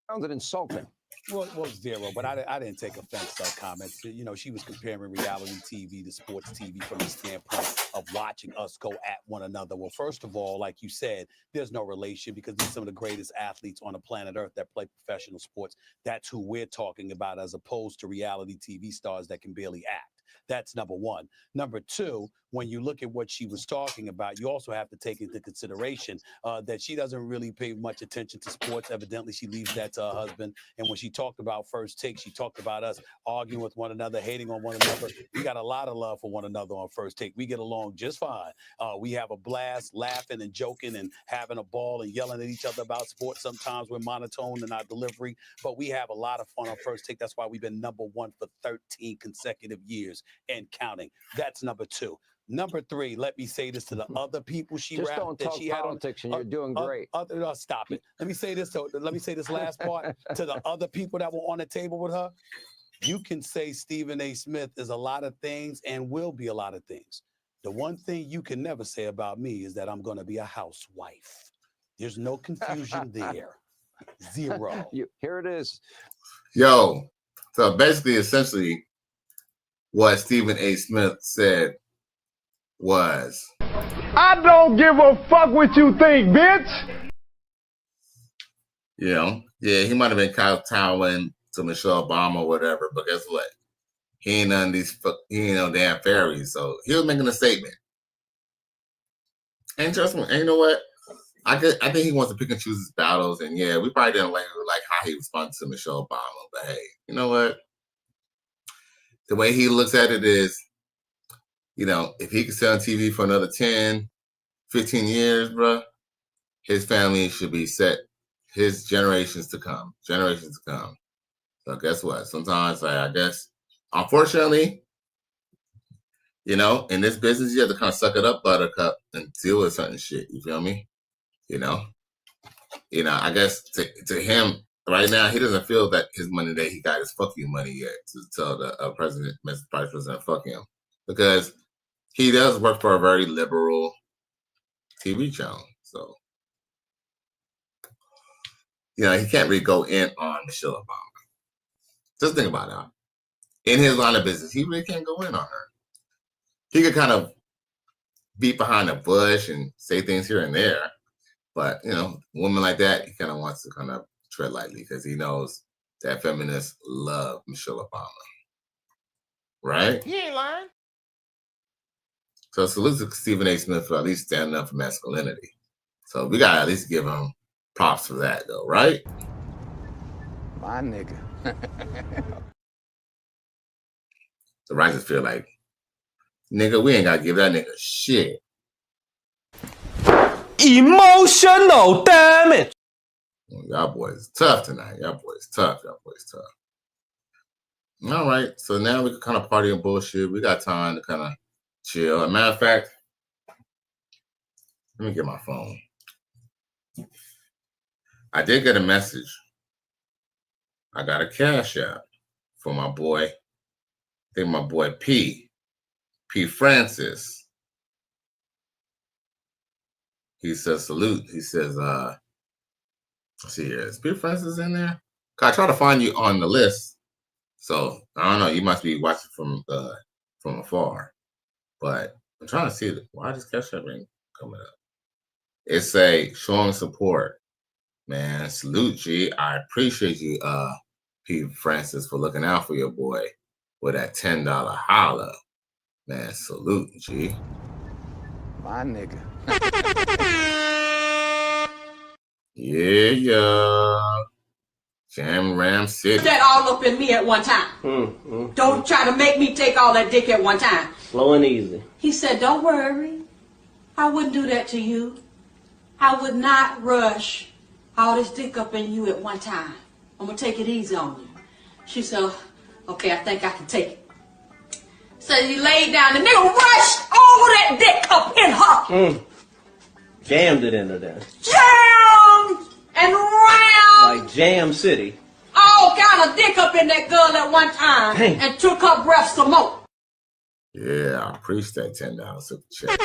Found it insulting. Well, zero, but I didn't take offense to her comments. She was comparing reality TV to sports TV from the standpoint of watching us go at one another. Well, first of all, like you said, there's no relation because these are some of the greatest athletes on the planet Earth that play professional sports. That's who we're talking about, as opposed to reality TV stars that can barely act. That's number one. Number two, when you look at what she was talking about, you also have to take into consideration that she doesn't really pay much attention to sports. Evidently, she leaves that to her husband. And when she talked about First Take, she talked about us arguing with one another, hating on one another. We got a lot of love for one another on First Take. We get along just fine. We have a blast laughing and joking and having a ball and yelling at each other about sports. Sometimes we're monotone in our delivery, but we have a lot of fun on First Take. That's why we've been number one for 13 consecutive years and counting. That's number two. Number three, let me say this to the other people she just rapped don't that talk she had politics, and you're doing great. Stop it. Let me say this. Let me say this last part to the other people that were on the table with her. You can say Stephen A. Smith is a lot of things and will be a lot of things. The one thing you can never say about me is that I'm going to be a housewife. There's no confusion there. Zero. Here it is. Yo, so basically, essentially, what Stephen A. Smith said was, I don't give a fuck what you think, bitch. Yeah, he might have been kowtowing to Michelle Obama or whatever, but guess what? He ain't none of these. He ain't no damn fairies. So he was making a statement. And trust me, and you know what? I think he wants to pick and choose his battles. And yeah, we probably didn't like how he responded to Michelle Obama. But hey, you know what? The way he looks at it is, if he could stay on TV for another 10, 15 years, bro, his family should be set. His generations to come. So guess what? Sometimes, I guess, unfortunately, in this business, you have to kind of suck it up, buttercup, and deal with certain shit. You feel me? I guess to him right now, he doesn't feel that his money that he got is fuck you money yet to tell the president, Mr. Vice President, fuck him, because he does work for a very liberal TV channel. So, he can't really go in on Michelle Obama. Just think about it. In his line of business, he really can't go in on her. He could kind of beat behind the bush and say things here and there. But, a woman like that, he kind of wants to kind of tread lightly because he knows that feminists love Michelle Obama. Right? He ain't lying. So salute to Stephen A. Smith for at least standing up for masculinity. So we got to at least give him props for that, though, right? My nigga. The writers feel like, nigga, we ain't got to give that nigga shit. Emotional damage. Y'all boys tough tonight. Y'all boys tough. All right. So now we can kind of party and bullshit. We got time to kind of chill. As a matter of fact, let me get my phone. I did get a message. I got a cash app for my boy. I think my boy P Francis. He says salute. He says, let's see here. Is P Francis in there? I try to find you on the list. So I don't know. You must be watching from afar. But I'm trying to see it. Why does cash app ain't coming up? It's a showing support. Man, salute, G. I appreciate you, P. Francis, for looking out for your boy with that $10 holla. Man, salute, G. My nigga. Yeah. Jam Ram City. That all up in me at one time. Don't try to make me take all that dick at one time. Slow and easy. He said, don't worry. I wouldn't do that to you. I would not rush all this dick up in you at one time. I'm going to take it easy on you. She said, okay, I think I can take it. So he laid down. The nigga rushed all that dick up in her. Jammed it into there. Jammed and rammed. Like Jam City. All kind of dick up in that girl at one time. Dang. And took her breath some more. Yeah, I appreciate that $10 super chat.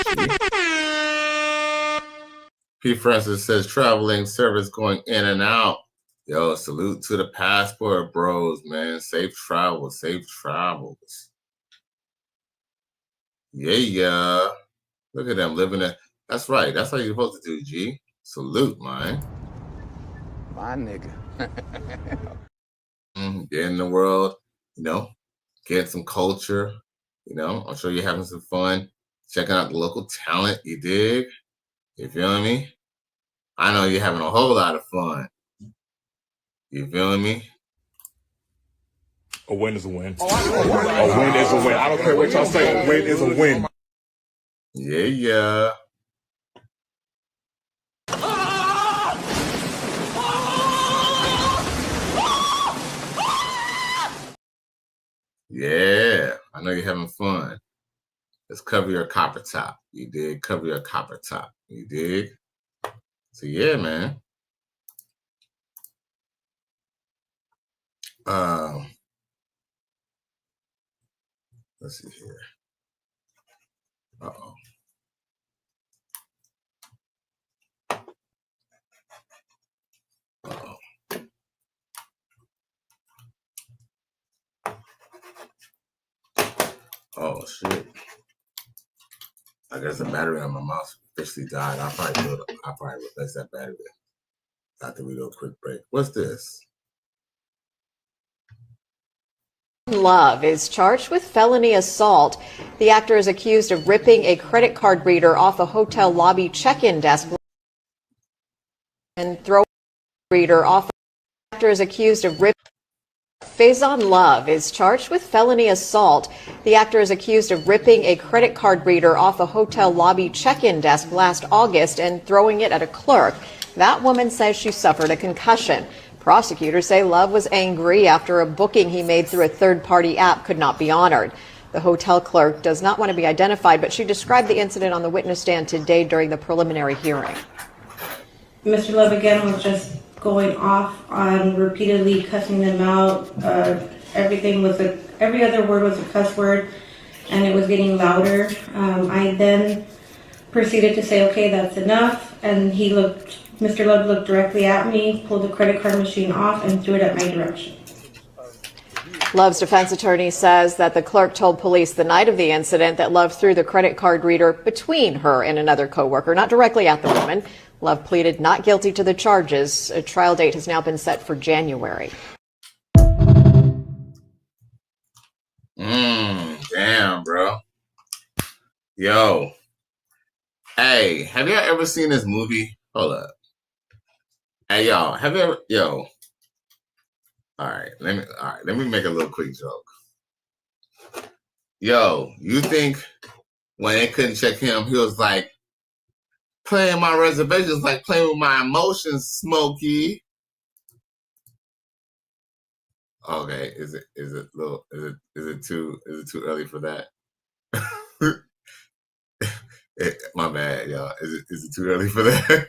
P. Francis says traveling service going in and out. Yo, salute to the passport bros, man. Safe travels, safe travels. Yeah. Look at them living it. That's right. That's how you're supposed to do, G. Salute, man. My nigga. Get in the world, get some culture. I'm sure you're having some fun. Checking out the local talent, you dig? You feel me? I know you're having a whole lot of fun. You feel me? A win is a win. A win is a win. I don't care what y'all say. A win is a win. Yeah. Yeah, I know you're having fun. Let's cover your copper top. You dig? Cover your copper top. You dig? So yeah, man. Let's see here. Uh-oh. Uh-oh. Oh shit. I guess the battery on my mouse officially died. I'll probably replace that battery after we do a quick break. What's this? Love is charged with felony assault. The actor is accused of ripping a credit card reader off a hotel lobby check-in desk and throwing the reader off. The actor is accused of ripping. Faison Love is charged with felony assault. The actor is accused of ripping a credit card reader off a hotel lobby check-in desk last August and throwing it at a clerk. That woman says she suffered a concussion. Prosecutors say Love was angry after a booking he made through a third-party app could not be honored. The hotel clerk does not want to be identified, but she described the incident on the witness stand today during the preliminary hearing. Mr. Love again was just going off on repeatedly cussing them out. Every other word was a cuss word, and it was getting louder. I then proceeded to say, okay, that's enough. And Mr. Love looked directly at me, pulled the credit card machine off, and threw it at my direction. Love's defense attorney says that the clerk told police the night of the incident that Love threw the credit card reader between her and another coworker, not directly at the woman. Love pleaded not guilty to the charges. A trial date has now been set for January. Damn, bro. Yo. Hey, have y'all ever seen this movie? Hold up. Hey, y'all, have you ever, all right, let me make a little quick joke. Yo, you think when they couldn't check him, he was like, playing my reservations like playing with my emotions, Smokey. Okay, is it too early for that? My bad, y'all. Is it too early for that?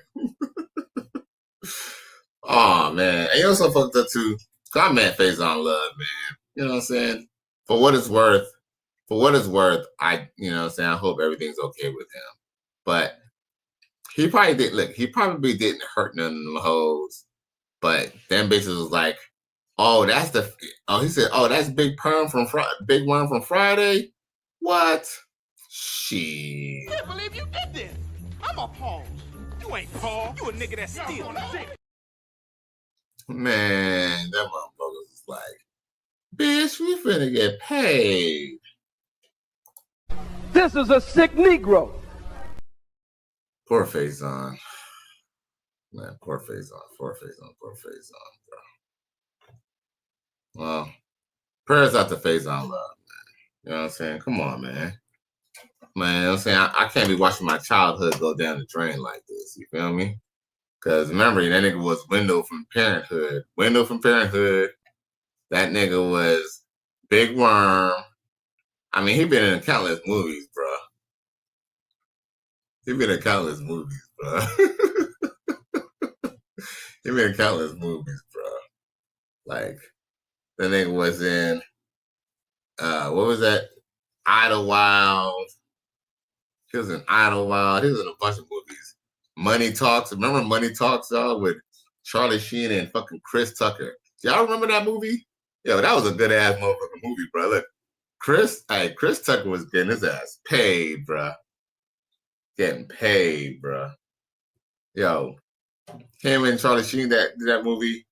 Oh man, and you know so fucked up too. I met Faison Love, man. You know what I'm saying? For what it's worth, I I hope everything's okay with him. But he probably didn't hurt none of them hoes. But them bitches was like, he said, that's Big Worm from Friday. What? Shit. I can't believe you did this. I'm appalled. You ain't Paul. You a nigga that steal. Man, that motherfucker was like, bitch, we finna get paid. This is a sick Negro. Poor Faison. Man, poor Faison, bro. Well, prayers out to Faison Love, man. You know what I'm saying? Come on, man. Man, you know what I'm saying? I can't be watching my childhood go down the drain like this. You feel me? Because remember, that nigga was Window from Parenthood. That nigga was Big Worm. I mean, he been in countless movies, bro. He been in countless movies, bro. Like, the nigga was in, what was that? Idlewild. He was in Idlewild. He was in a bunch of movies. Money Talks. Remember Money Talks, y'all, with Charlie Sheen and fucking Chris Tucker? Y'all remember that movie? Yo, that was a good ass motherfucking movie, bro. Look, Chris Tucker was getting his ass paid, bro. Getting paid, bro. Yo, him and Charlie Sheen did that movie,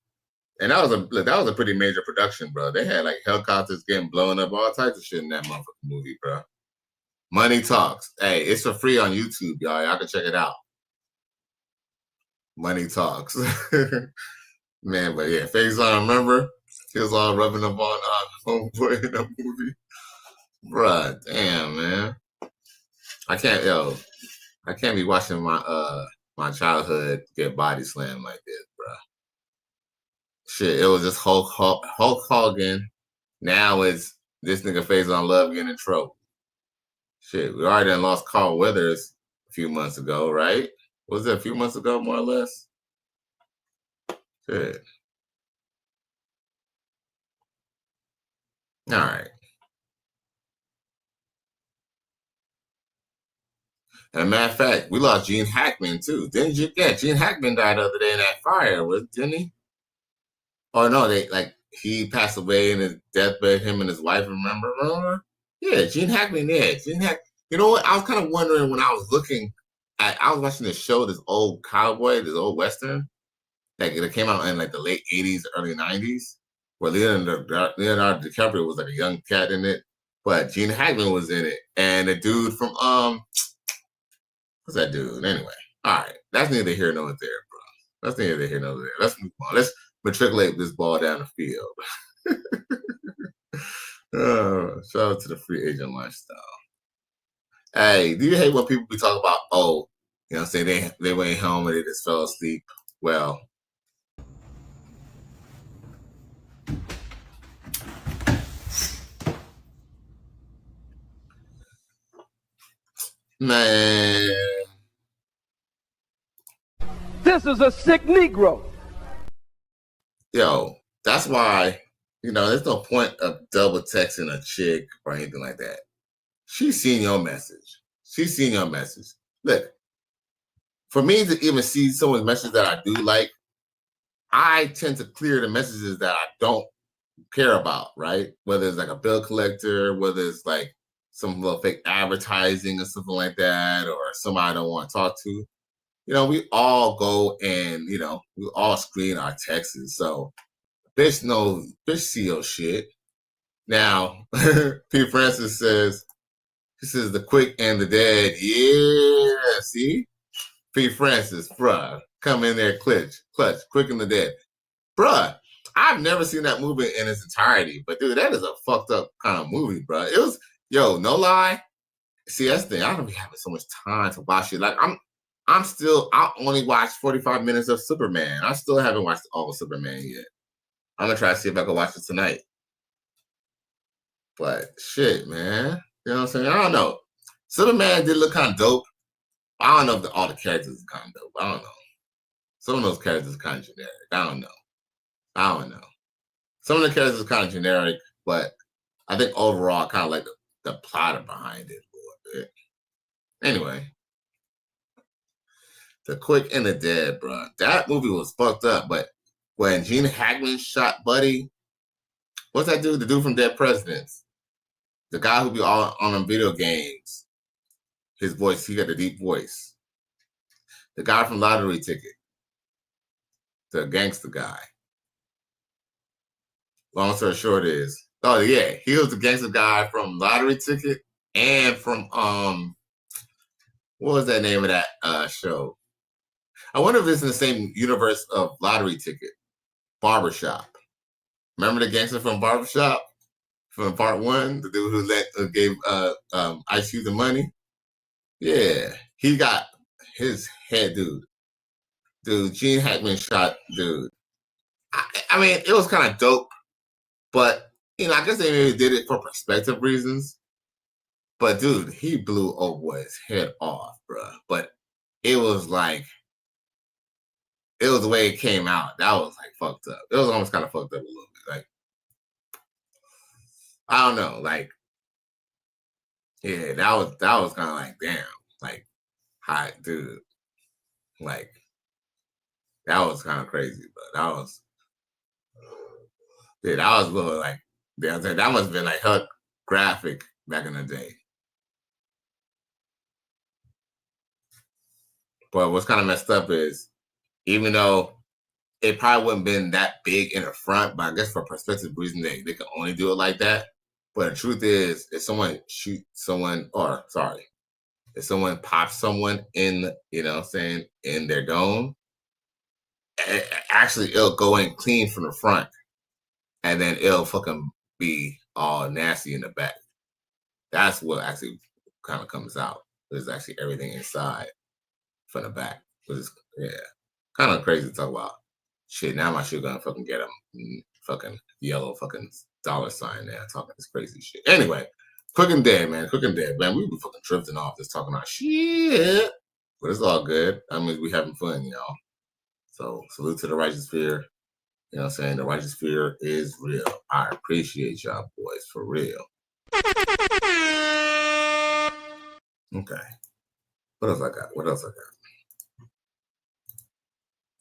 and that was a pretty major production, bro. They had like helicopters getting blown up, all types of shit in that motherfucking movie, bro. Money Talks. Hey, it's for free on YouTube, y'all. Y'all can check it out. Money Talks. Man, but yeah, Faison, remember? He was all rubbing up on homeboy in the movie. Bruh, damn, man. I can't be watching my childhood get body slammed like this, bruh. Shit, it was just Hulk Hogan. Now it's this nigga Faison Love getting in trouble. Shit, we already done lost Carl Weathers a few months ago, right? Was it a few months ago, more or less? Shit. All right. And a matter of fact, we lost Gene Hackman too. Didn't you? Yeah, Gene Hackman died the other day in that fire, didn't he? Oh no, he passed away in his deathbed, him and his wife, remember? Yeah, Gene Hackman, yeah. You know what? I was kind of wondering when I was watching this show, this old cowboy, this old Western, like it came out in like the late 80s, early 90s, where Leonardo DiCaprio was like a young cat in it, but Gene Hackman was in it. And the dude from, what's that dude? Anyway, all right. That's neither here nor there, bro. That's neither here nor there. Let's move on. Let's matriculate this ball down the field. Shout out to the free agent lifestyle. Hey, do you hate when people be talking about, you know what I'm saying, they went home and they just fell asleep? Well, man, this is a sick Negro. Yo, that's why, there's no point of double texting a chick or anything like that. She's seen your message. Look, for me to even see someone's message that I do like, I tend to clear the messages that I don't care about, right? Whether it's like a bill collector, whether it's like some little fake advertising or something like that, or somebody I don't want to talk to. We all go and, we all screen our texts. So, bitch see your shit. Now, P. Francis says, the quick and the dead. Yeah, see? P. Francis, bruh, come in there, clutch, quick and the dead. Bruh, I've never seen that movie in its entirety, but dude, that is a fucked up kind of movie, bruh. It was, no lie. See, that's the thing. I don't be having so much time to watch it. Like, I only watched 45 minutes of Superman. I still haven't watched all of Superman yet. I'm gonna try to see if I can watch it tonight. But shit, man. You know what I'm saying? I don't know. Superman did look kind of dope. I don't know if all the characters are kind of dope. I don't know. Some of those characters are kind of generic. I don't know. Some of the characters are kind of generic, but I think overall I kind of like the plot behind it a little bit. Anyway. The Quick and the Dead, bro. That movie was fucked up, but when Gene Hackman shot Buddy, what's that dude? The dude from Dead Presidents. The guy who be all on them video games. His voice, he got a deep voice. The guy from Lottery Ticket. The gangster guy. Long story short is, oh yeah, he was the gangster guy from Lottery Ticket and from what was that name of that show? I wonder if it's in the same universe of Lottery Ticket. Barbershop. Remember the gangster from Barbershop? From part 1? The dude who gave Ice Cube the money? Yeah. He got his head, dude. Dude, Gene Hackman shot dude. I mean, it was kind of dope, but, you know, I guess they maybe did it for perspective reasons. But, dude, he blew old boy's head off, bro. But it was like, it was the way it came out. That was like fucked up. It was almost kind of fucked up a little bit. Like, I don't know. Like, yeah, that was kind of like, damn. Like, hi, dude. Like, that was kind of crazy, but that was a little like, that must have been like hella graphic back in the day. But what's kind of messed up is, even though it probably wouldn't have been that big in the front, but I guess for perspective reason, they could only do it like that. But the truth is, if someone shoots someone, if someone pops someone in, you know what I'm saying, in their dome, actually it'll go in clean from the front, and then it'll fucking be all nasty in the back. That's what actually kind of comes out. There's actually everything inside from the back, which is, yeah, kind of crazy to talk about. Shit, now my shit gonna fucking get them fucking yellow fucking dollar sign there talking this crazy shit. Anyway, quick and dead, man. We be fucking drifting off just talking about shit. But it's all good. I mean, we having fun, y'all. So salute to the righteous fear. You know what I'm saying? The righteous fear is real. I appreciate y'all boys for real. Okay. What else I got?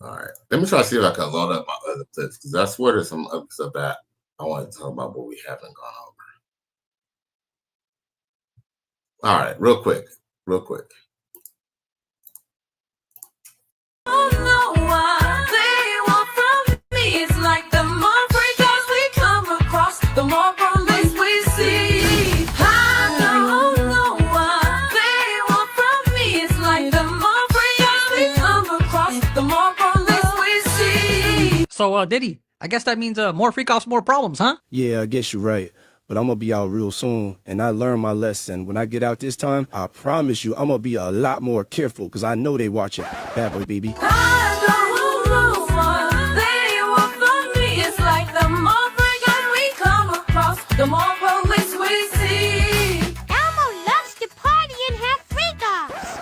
All right. Let me try to see if I can load up my other clips, because I swear there's some other stuff that I want to talk about, but we haven't gone over. All right. Real quick. So, Diddy, I guess that means more freak-offs, more problems, huh? Yeah, I guess you're right. But I'm going to be out real soon, and I learned my lesson. When I get out this time, I promise you I'm going to be a lot more careful, because I know they watching. Bad boy, baby. The more police we see. Elmo loves to party and have freak-offs.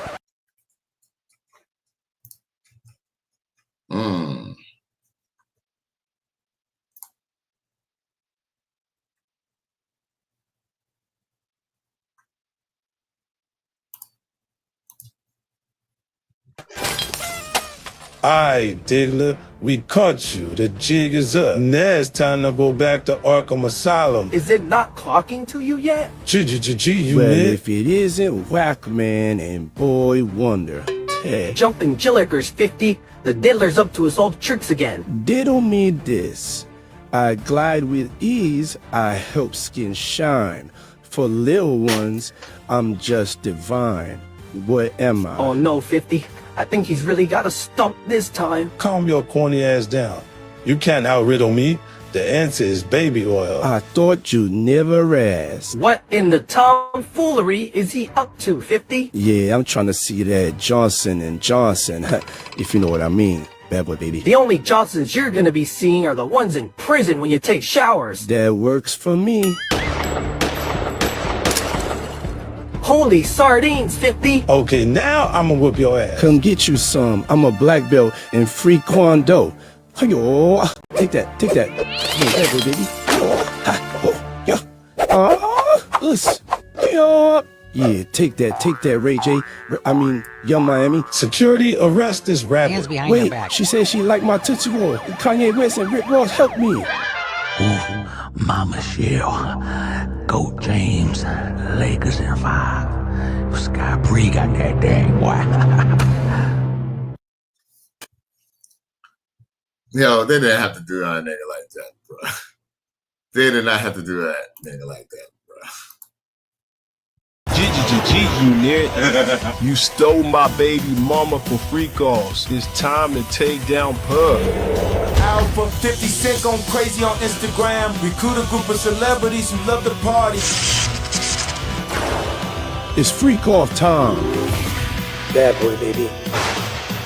Alright, Diggler, we caught you. The jig is up. Now it's time to go back to Arkham Asylum. Is it not clocking to you yet? Well, if it isn't Whackman and Boy Wonder. Jumping Jillikers 50, the diddler's up to his old tricks again. Diddle me this. I glide with ease, I help skin shine. For little ones, I'm just divine. What am I? Oh no, 50. I think he's really got a stump this time. Calm your corny ass down. You can't outriddle me. The answer is baby oil. I thought you'd never ask. What in the tomfoolery is he up to, 50? Yeah, I'm trying to see that Johnson & Johnson, if you know what I mean. Bad boy, baby. The only Johnsons you're gonna be seeing are the ones in prison when you take showers. That works for me. Holy sardines, 50. Okay, now I'm gonna whoop your ass. Come get you some. I'm a black belt in free Kwando. Yo, take that. Hey, bad boy, baby. Yeah, take that, Ray J. I mean, Young Miami. Security, arrest this rapper. Hands behind your back. She said she liked my Tootsie Roll. Kanye West and Rick Ross helped me. Ooh, Mama Shell, Goat James, Lakers in 5. Sky Bree got that dang boy. Yo, they didn't have to do that nigga like that, bro. They did not have to do that nigga like that, bro. Unit. You stole my baby mama for free calls. It's time to take down Pub. Alpha 50 Cent going crazy on Instagram. Recruit a group of celebrities who love to party. It's freak off time. Bad boy, baby.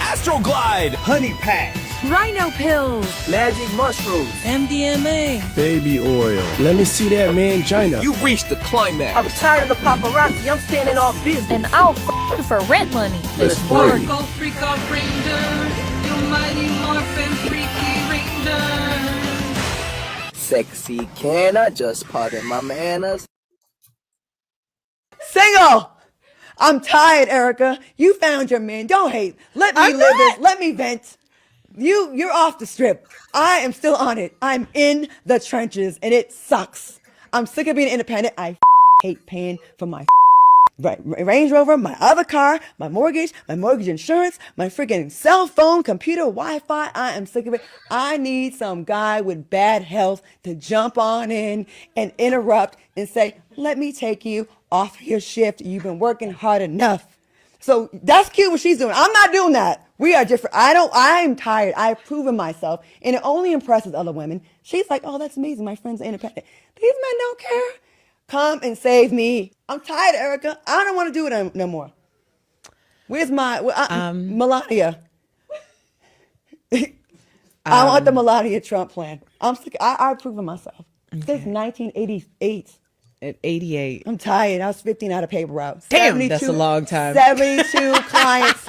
Astroglide. Honey packs. Rhino pills. Magic mushrooms. MDMA. Baby oil. Let me see that mangina. You reached the climax. I'm tired of the paparazzi. I'm standing off business. And I'll f you for rent money. Let's party. Go freak off Rangers. You mighty morphin' freaky Rangers. Sexy, can I just pardon my manners? Single! I'm tired, Erica. You found your man. Don't hate. Let me live this. Let me vent. You're off the strip. I am still on it. I'm in the trenches, and it sucks. I'm sick of being independent. I hate paying for my Range Rover, my other car, my mortgage insurance, my freaking cell phone, computer, Wi-Fi. I am sick of it. I need some guy with bad health to jump on in and interrupt and say, let me take you off your shift. You've been working hard enough. So that's cute what she's doing. I'm not doing that. We are different. I'm tired. I've proven myself, and it only impresses other women. She's like, oh, that's amazing. My friends are independent. These men don't care. Come and save me. I'm tired, Erica. I don't want to do it no more. Where's my Melania? I want the Melania Trump plan. I'm sick. I've proven myself. Since 1988. At 88. I'm tired. I was 15 out of paper route. Damn, that's a long time. 72 clients.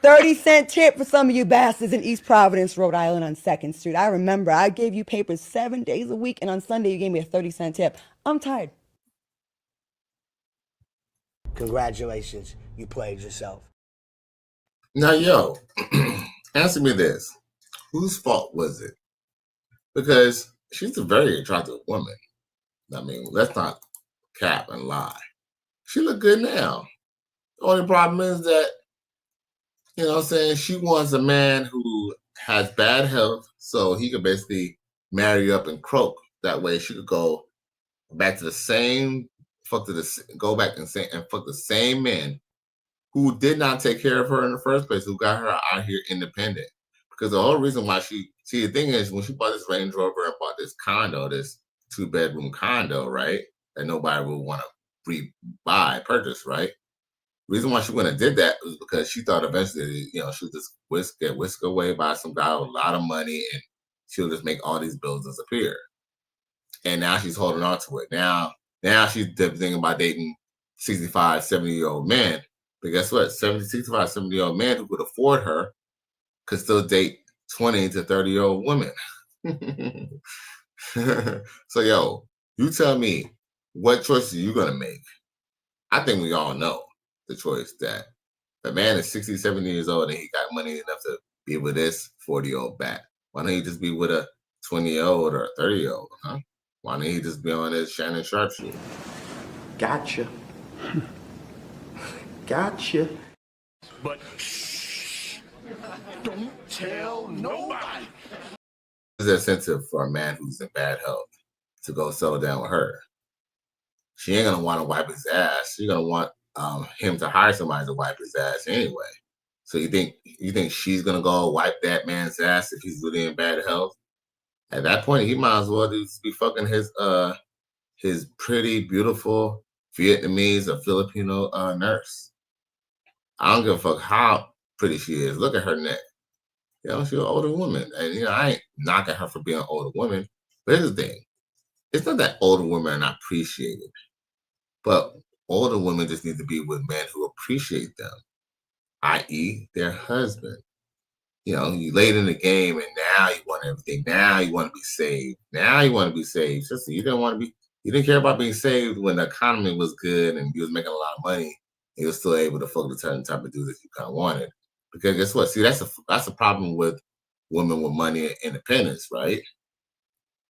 30-cent tip for some of you bastards in East Providence, Rhode Island on 2nd Street. I remember I gave you papers 7 days a week, and on Sunday you gave me a 30-cent tip. I'm tired. Congratulations, you played yourself. Now, yo, answer me this. Whose fault was it? Because she's a very attractive woman. I mean, let's not cap and lie. She look good now. The only problem is that, you know what I'm saying, she wants a man who has bad health so he could basically marry up and croak. That way she could go back to the same, fuck the same men who did not take care of her in the first place, who got her out here independent. Because the whole reason why the thing is, when she bought this Range Rover and bought this condo, this 2-bedroom condo, right, that nobody would want to purchase, right? The reason why she went and did that was because she thought eventually, you know, she'll just get whisked away by some guy with a lot of money and she'll just make all these bills disappear. And now she's holding on to it. Now she's thinking about dating 65, 70-year-old men. But guess what? 65, 70-year-old men who could afford her could still date 20 to 30-year-old women. So, yo, you tell me, what choice are you going to make? I think we all know the choice that the man is 60, 70 years old and he got money enough to be with this 40-year-old back. Why don't he just be with a 20-year-old or a 30-year-old, huh? Why don't he just be on his Shannon Sharp shit? Gotcha. Gotcha. But shh, don't tell nobody. There's an incentive for a man who's in bad health to go settle down with her. She ain't gonna want to wipe his ass. She's gonna want him to hire somebody to wipe his ass anyway. So you think she's gonna go wipe that man's ass if he's really in bad health? At that point, he might as well just be fucking his pretty, beautiful Vietnamese or Filipino nurse. I don't give a fuck how pretty she is. Look at her neck. You know, she's an older woman. And, you know, I ain't knocking her for being an older woman. But here's the thing. It's not that older women are not appreciated. But older women just need to be with men who appreciate them, i.e. their husband. You know, you late in the game and now you want everything. Now you want to be saved. Now you want to be saved. Sister, you didn't care about being saved when the economy was good and you was making a lot of money and you were still able to fuck the certain type of dudes that you kind of wanted. Because guess what? See, that's a problem with women with money and independence, right?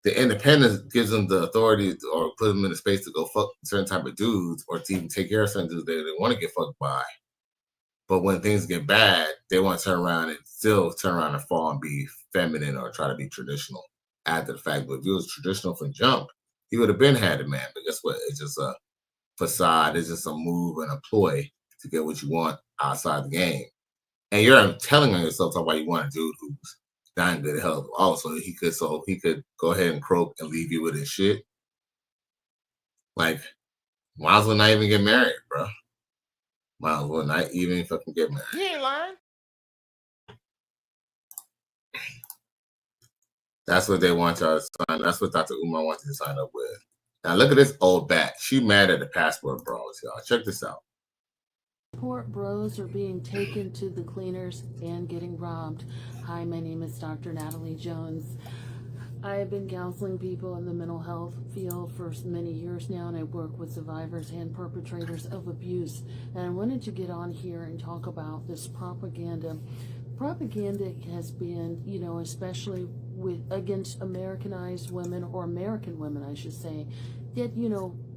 The independence gives them the authority or put them in the space to go fuck certain type of dudes or to even take care of certain dudes they want to get fucked by. But when things get bad, they want to turn around and fall and be feminine or try to be traditional after the fact. But if he was traditional from jump, he would have been had a man. But guess what? It's just a facade. It's just a move and a ploy to get what you want outside the game. And you're telling on yourself why you want a dude who's not in good health. Also, he could go ahead and croak and leave you with his shit. Like, might as well not even get married, bro. Might as well not even fucking get married. You ain't lying. That's what they want y'all to sign. That's what Dr. Umar wants you to sign up with. Now look at this old bat. She mad at the passport bros, y'all. Check this out. Passport bros are being taken to the cleaners and getting robbed. Hi, my name is Dr. Natalie Jones. I have been counseling people in the mental health field for many years now, and I work with survivors and perpetrators of abuse. And I wanted to get on here and talk about this propaganda. Propaganda has been, especially against Americanized women, or American women, I should say, that,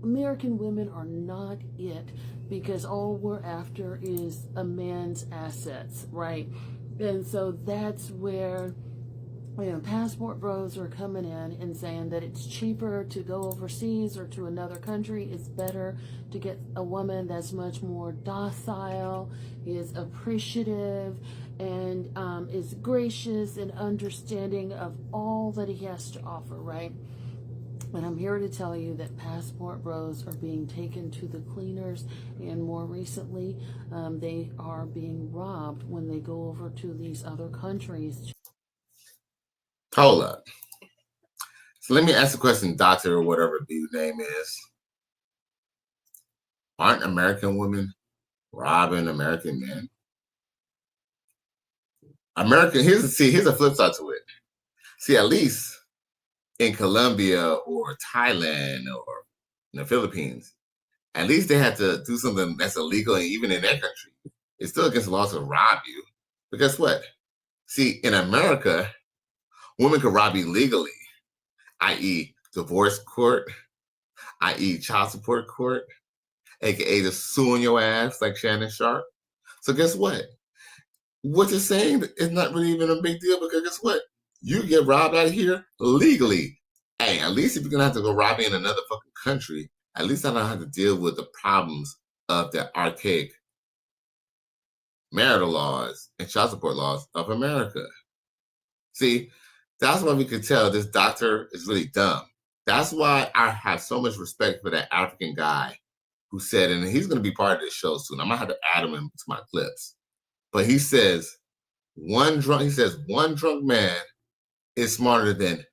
American women are not it, because all we're after is a man's assets, right? And so that's where passport bros are coming in and saying that it's cheaper to go overseas or to another country. It's better to get a woman that's much more docile, is appreciative, and is gracious and understanding of all that he has to offer, right? And I'm here to tell you that passport bros are being taken to the cleaners, and more recently, they are being robbed when they go over to these other countries. Hold up. So let me ask the question, doctor, or whatever dude's name is. Aren't American women robbing American men? Here's a flip side to it. See, at least in Colombia or Thailand or in the Philippines, at least they had to do something that's illegal, and even in their country, it's still against the law to rob you. But guess what? See, in America, women could rob you legally, i.e. divorce court, i.e. child support court, aka just suing your ass like Shannon Sharp. So guess what? What you're saying is not really even a big deal, because guess what? You get robbed out of here legally. Hey, at least if you're going to have to go rob in another fucking country, at least I don't have to deal with the problems of the archaic marital laws and child support laws of America. See, that's why we could tell this doctor is really dumb. That's why I have so much respect for that African guy who said, and he's going to be part of this show soon. I'm going to have to add him into my clips. But he says, one drunk man is smarter than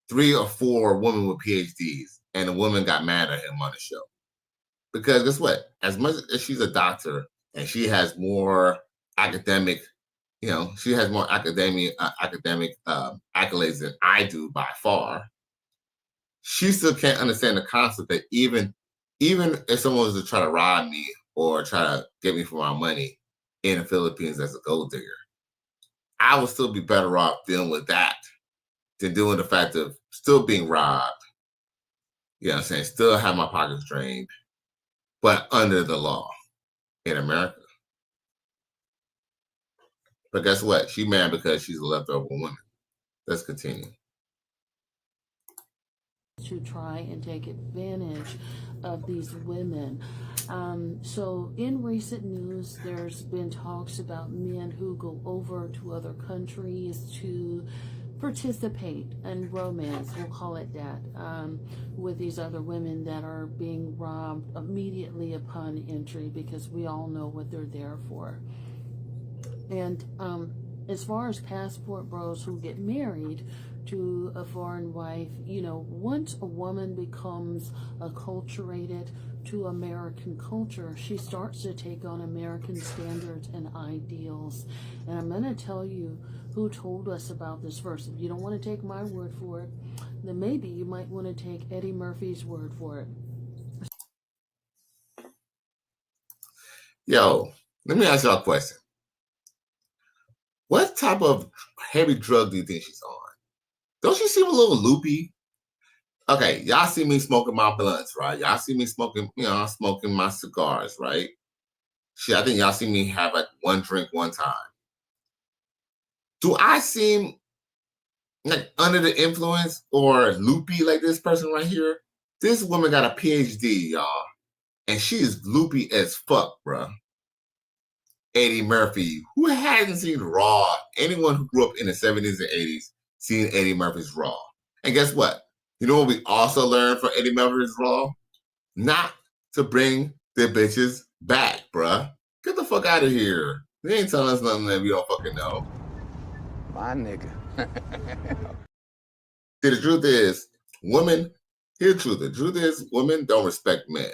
3 or 4 women with PhDs, and the woman got mad at him on the show. Because guess what? As much as she's a doctor and she has more academic, she has more academic accolades than I do by far, she still can't understand the concept that even if someone was to try to rob me or try to get me for my money in the Philippines as a gold digger, I would still be better off dealing with that than doing the fact of still being robbed. You know what I'm saying? Still have my pockets drained, but under the law in America. But guess what? She mad because she's a leftover woman. Let's continue. To try and take advantage of these women. So in recent news, there's been talks about men who go over to other countries to participate in romance, we'll call it that, with these other women that are being robbed immediately upon entry, because we all know what they're there for. And as far as passport bros who get married to a foreign wife, once a woman becomes acculturated to American culture, she starts to take on American standards and ideals. And I'm going to tell you who told us about this first. If you don't want to take my word for it, then maybe you might want to take Eddie Murphy's word for it. Yo, let me ask y'all a question. What type of heavy drug do you think she's on? Don't she seem a little loopy? Okay, y'all see me smoking my blunts, right? Y'all see me smoking, smoking my cigars, right? Shit, I think y'all see me have like one drink one time. Do I seem like under the influence or loopy like this person right here? This woman got a PhD, y'all, and she is loopy as fuck, bruh. Eddie Murphy. Who hasn't seen Raw? Anyone who grew up in the 70s and 80s seen Eddie Murphy's Raw. And guess what? You know what we also learned from Eddie Murphy's Raw? Not to bring the bitches back, bruh. Get the fuck out of here. They ain't telling us nothing that we don't fucking know. My nigga. See, the truth is, women, here's the truth. The truth is, women don't respect men.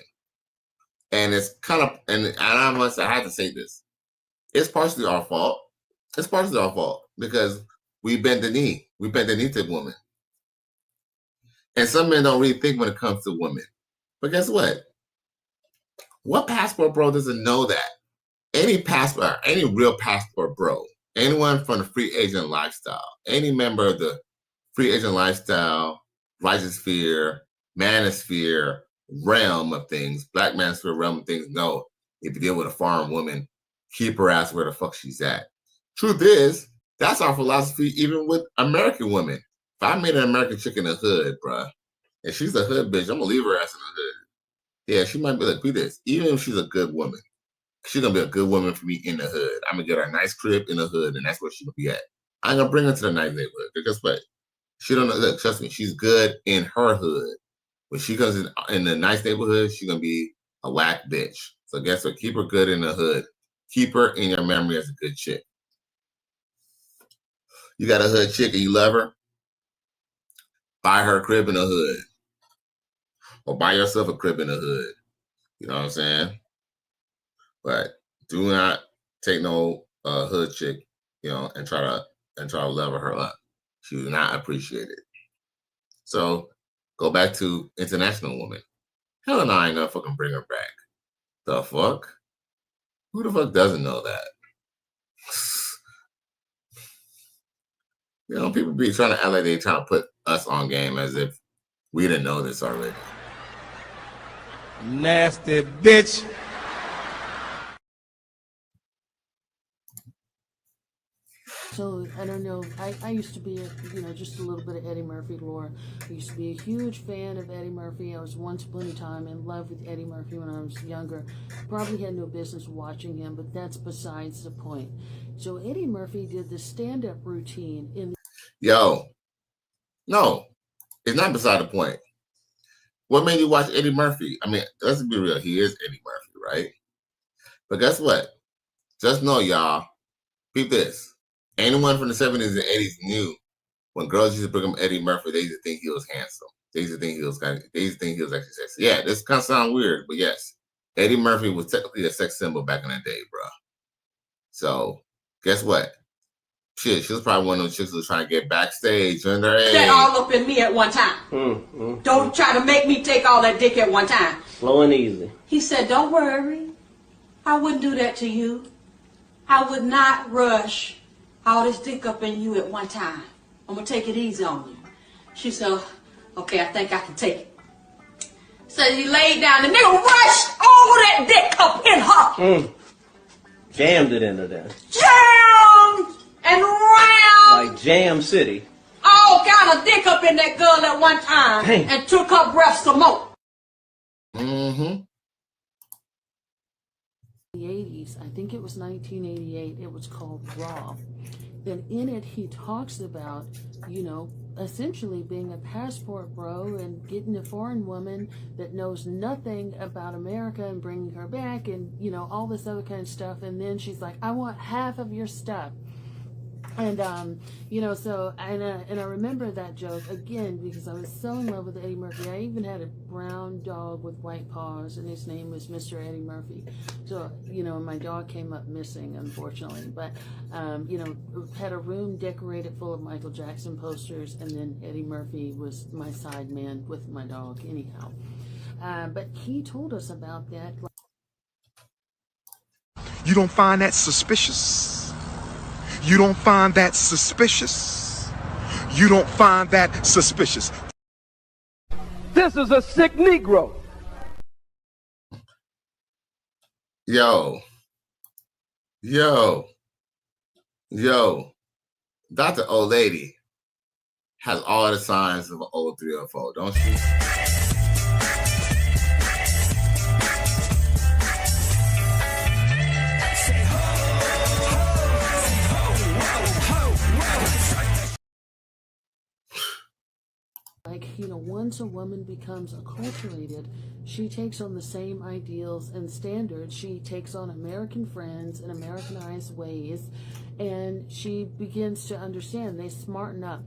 And it's kind of, and I have to say this. It's partially our fault. It's partially our fault because we bend the knee. We bend the knee to women. And some men don't really think when it comes to women. But guess what? What passport bro doesn't know that? Any passport, any real passport bro, anyone from the free agent lifestyle, any member of the free agent lifestyle, rhizosphere, manosphere, realm of things, black manosphere realm of things, know if you deal with a foreign woman, keep her ass where the fuck she's at. Truth is, that's our philosophy even with American women. If I made an American chick in the hood, bruh, and she's a hood bitch, I'm gonna leave her ass in the hood. Yeah, she might be like, be this. Even if she's a good woman, she's gonna be a good woman for me in the hood. I'm gonna get her a nice crib in the hood, and that's where she's gonna be at. I ain't gonna bring her to the nice neighborhood. Guess what? She don't know. Look, trust me, she's good in her hood. When she comes in the nice neighborhood, she's gonna be a whack bitch. So guess what? Keep her good in the hood. Keep her in your memory as a good chick. You got a hood chick and you love her? Buy her a crib in the hood. Or buy yourself a crib in the hood. You know what I'm saying? But do not take no hood chick, you know, and try to level her up. She will not appreciate it. So go back to international woman. Hell no, I ain't gonna fucking bring her back. The fuck? Who the fuck doesn't know that? You know, people be trying to act like they trying to put us on game as if we didn't know this already. Nasty bitch. So I don't know. I used to be, just a little bit of Eddie Murphy lore. I used to be a huge fan of Eddie Murphy. I was once upon a time in love with Eddie Murphy when I was younger. Probably had no business watching him, but that's besides the point. So Eddie Murphy did the stand-up routine in. Yo, no, it's not beside the point. What made you watch Eddie Murphy? I mean, let's be real. He is Eddie Murphy, right? But guess what? Just know, y'all. Peep this. Anyone from the 70s and 80s knew when girls used to bring him Eddie Murphy, they used to think he was handsome. They used to think he was actually sexy. Yeah, this kind of sound weird, but yes, Eddie Murphy was technically a sex symbol back in the day, bro. So guess what? Shit, she was probably one of those chicks who was trying to get backstage and that all up in me at one time. Don't try to make me take all that dick at one time. Slow and easy. He said, don't worry. I wouldn't do that to you. I would not rush all this dick up in you at one time. I'm going to take it easy on you. She said, okay, I think I can take it. So he laid down. The nigga rushed all that dick up in her. Jammed it into there. Jammed and round. Like Jam City. All kind of dick up in that girl at one time. Dang. And took her breath some more. The 80s, I think it was 1988, it was called Raw. And in it, he talks about, essentially being a passport bro and getting a foreign woman that knows nothing about America and bringing her back and, all this other kind of stuff. And then she's like, I want half of your stuff. And, I remember that joke again because I was so in love with Eddie Murphy. I even had a brown dog with white paws, and his name was Mr. Eddie Murphy. So, my dog came up missing, unfortunately. But, had a room decorated full of Michael Jackson posters, and then Eddie Murphy was my side man with my dog, anyhow. But he told us about that. You don't find that suspicious? You don't find that suspicious? You don't find that suspicious? This is a sick Negro. Yo, Yo, Dr. Old Lady has all the signs of an old 304, don't she? Like, once a woman becomes acculturated, she takes on the same ideals and standards. She takes on American friends and Americanized ways, and she begins to understand. They smarten up.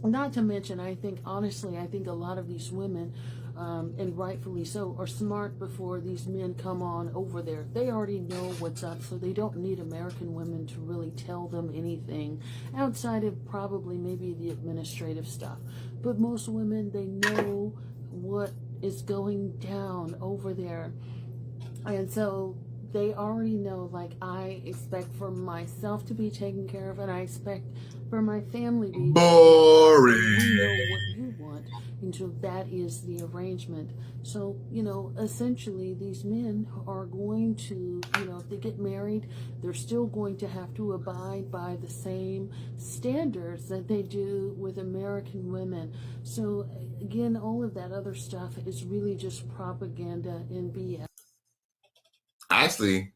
Not to mention, I think a lot of these women, and rightfully so, are smart before these men come on over there. They already know what's up, so they don't need American women to really tell them anything outside of probably maybe the administrative stuff. But most women, they know what is going down over there. And so they already know, like, I expect for myself to be taken care of, and I expect for my family to be boring. We know what you want, and so that is the arrangement. So, essentially, these men are going to, if they get married, they're still going to have to abide by the same standards that they do with American women. So, again, all of that other stuff is really just propaganda and BS. Actually,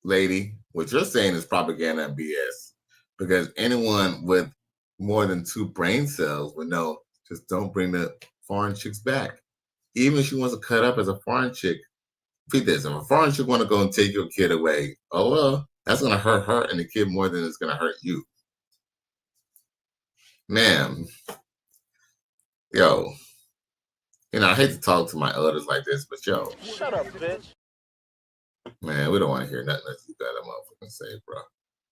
lady, what you're saying is propaganda and BS, because anyone with more than 2 brain cells would know, just don't bring the foreign chicks back. Even if she wants to cut up as a foreign chick, read this, if a foreign chick want to go and take your kid away, oh well, that's going to hurt her and the kid more than it's going to hurt you. Man, yo, I hate to talk to my elders like this, but yo. Shut up, bitch. Man, we don't want to hear nothing else you got a motherfucking say, bro.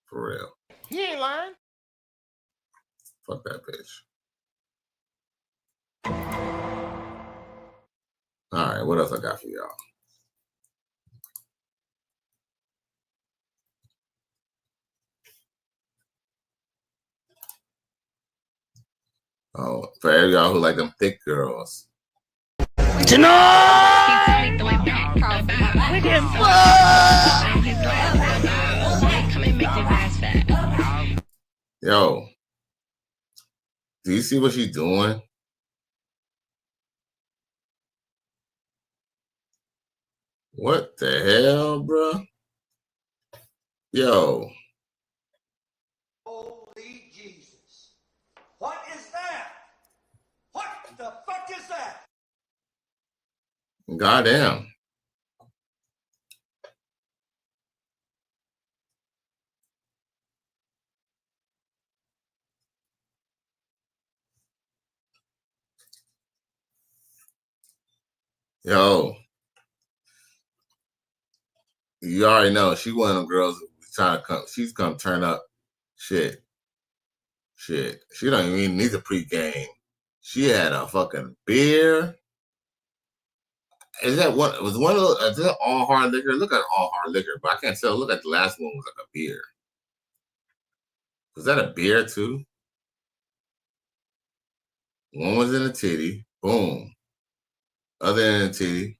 For real. He ain't lying. Fuck that bitch. All right, what else I got for y'all? Oh, for every y'all who like them thick girls. Yo, do you see what she's doing? What the hell, bro? Yo. Holy Jesus. What is that? What the fuck is that? Goddamn. Yo. You already know she one of them girls trying to come. She's come turn up. Shit. She don't even need the pregame. She had a fucking beer. Is that what was one of those? Is that all hard liquor? Look at all hard liquor, but I can't tell. Look at the last one was like a beer. Was that a beer too? One was in a titty. Boom. Other than a titty.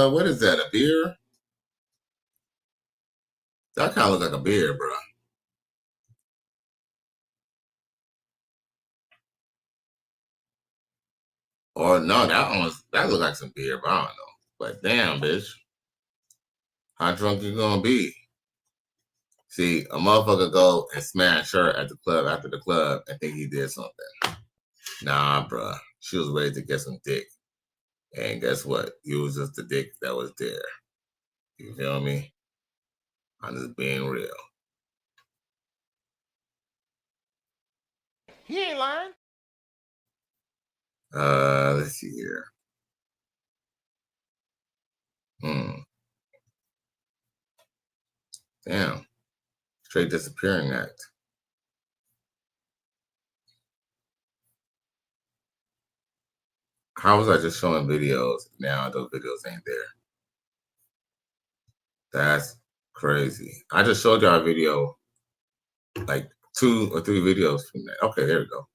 What is that? A beer? That kind of looks like a beer, bro. Or no, that look like some beer, but I don't know. But damn, bitch. How drunk you gonna be? See, a motherfucker go and smash her at the club after the club and think he did something. Nah, bruh. She was ready to get some dick. And guess what? It was just the dick that was there. You feel me? I'm just being real. He ain't lying. Let's see here. Damn. Straight disappearing act. How was I just showing videos? Now those videos ain't there. That's crazy. I just showed y'all a video, like 2 or 3 videos from that. Okay, there we go.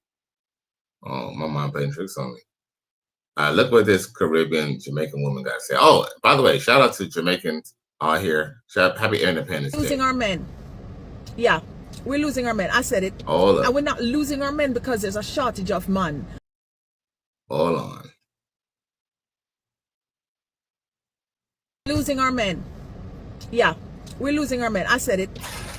Oh, my mom playing tricks on me. Look what this Caribbean Jamaican woman got to say. Oh, by the way, shout out to Jamaicans out here. Happy Independence Day. Losing our men. Yeah, we're losing our men. I said it. Hold up. And we're not losing our men because there's a shortage of men. Hold on. Losing our men. Yeah, we're losing our men. I said it.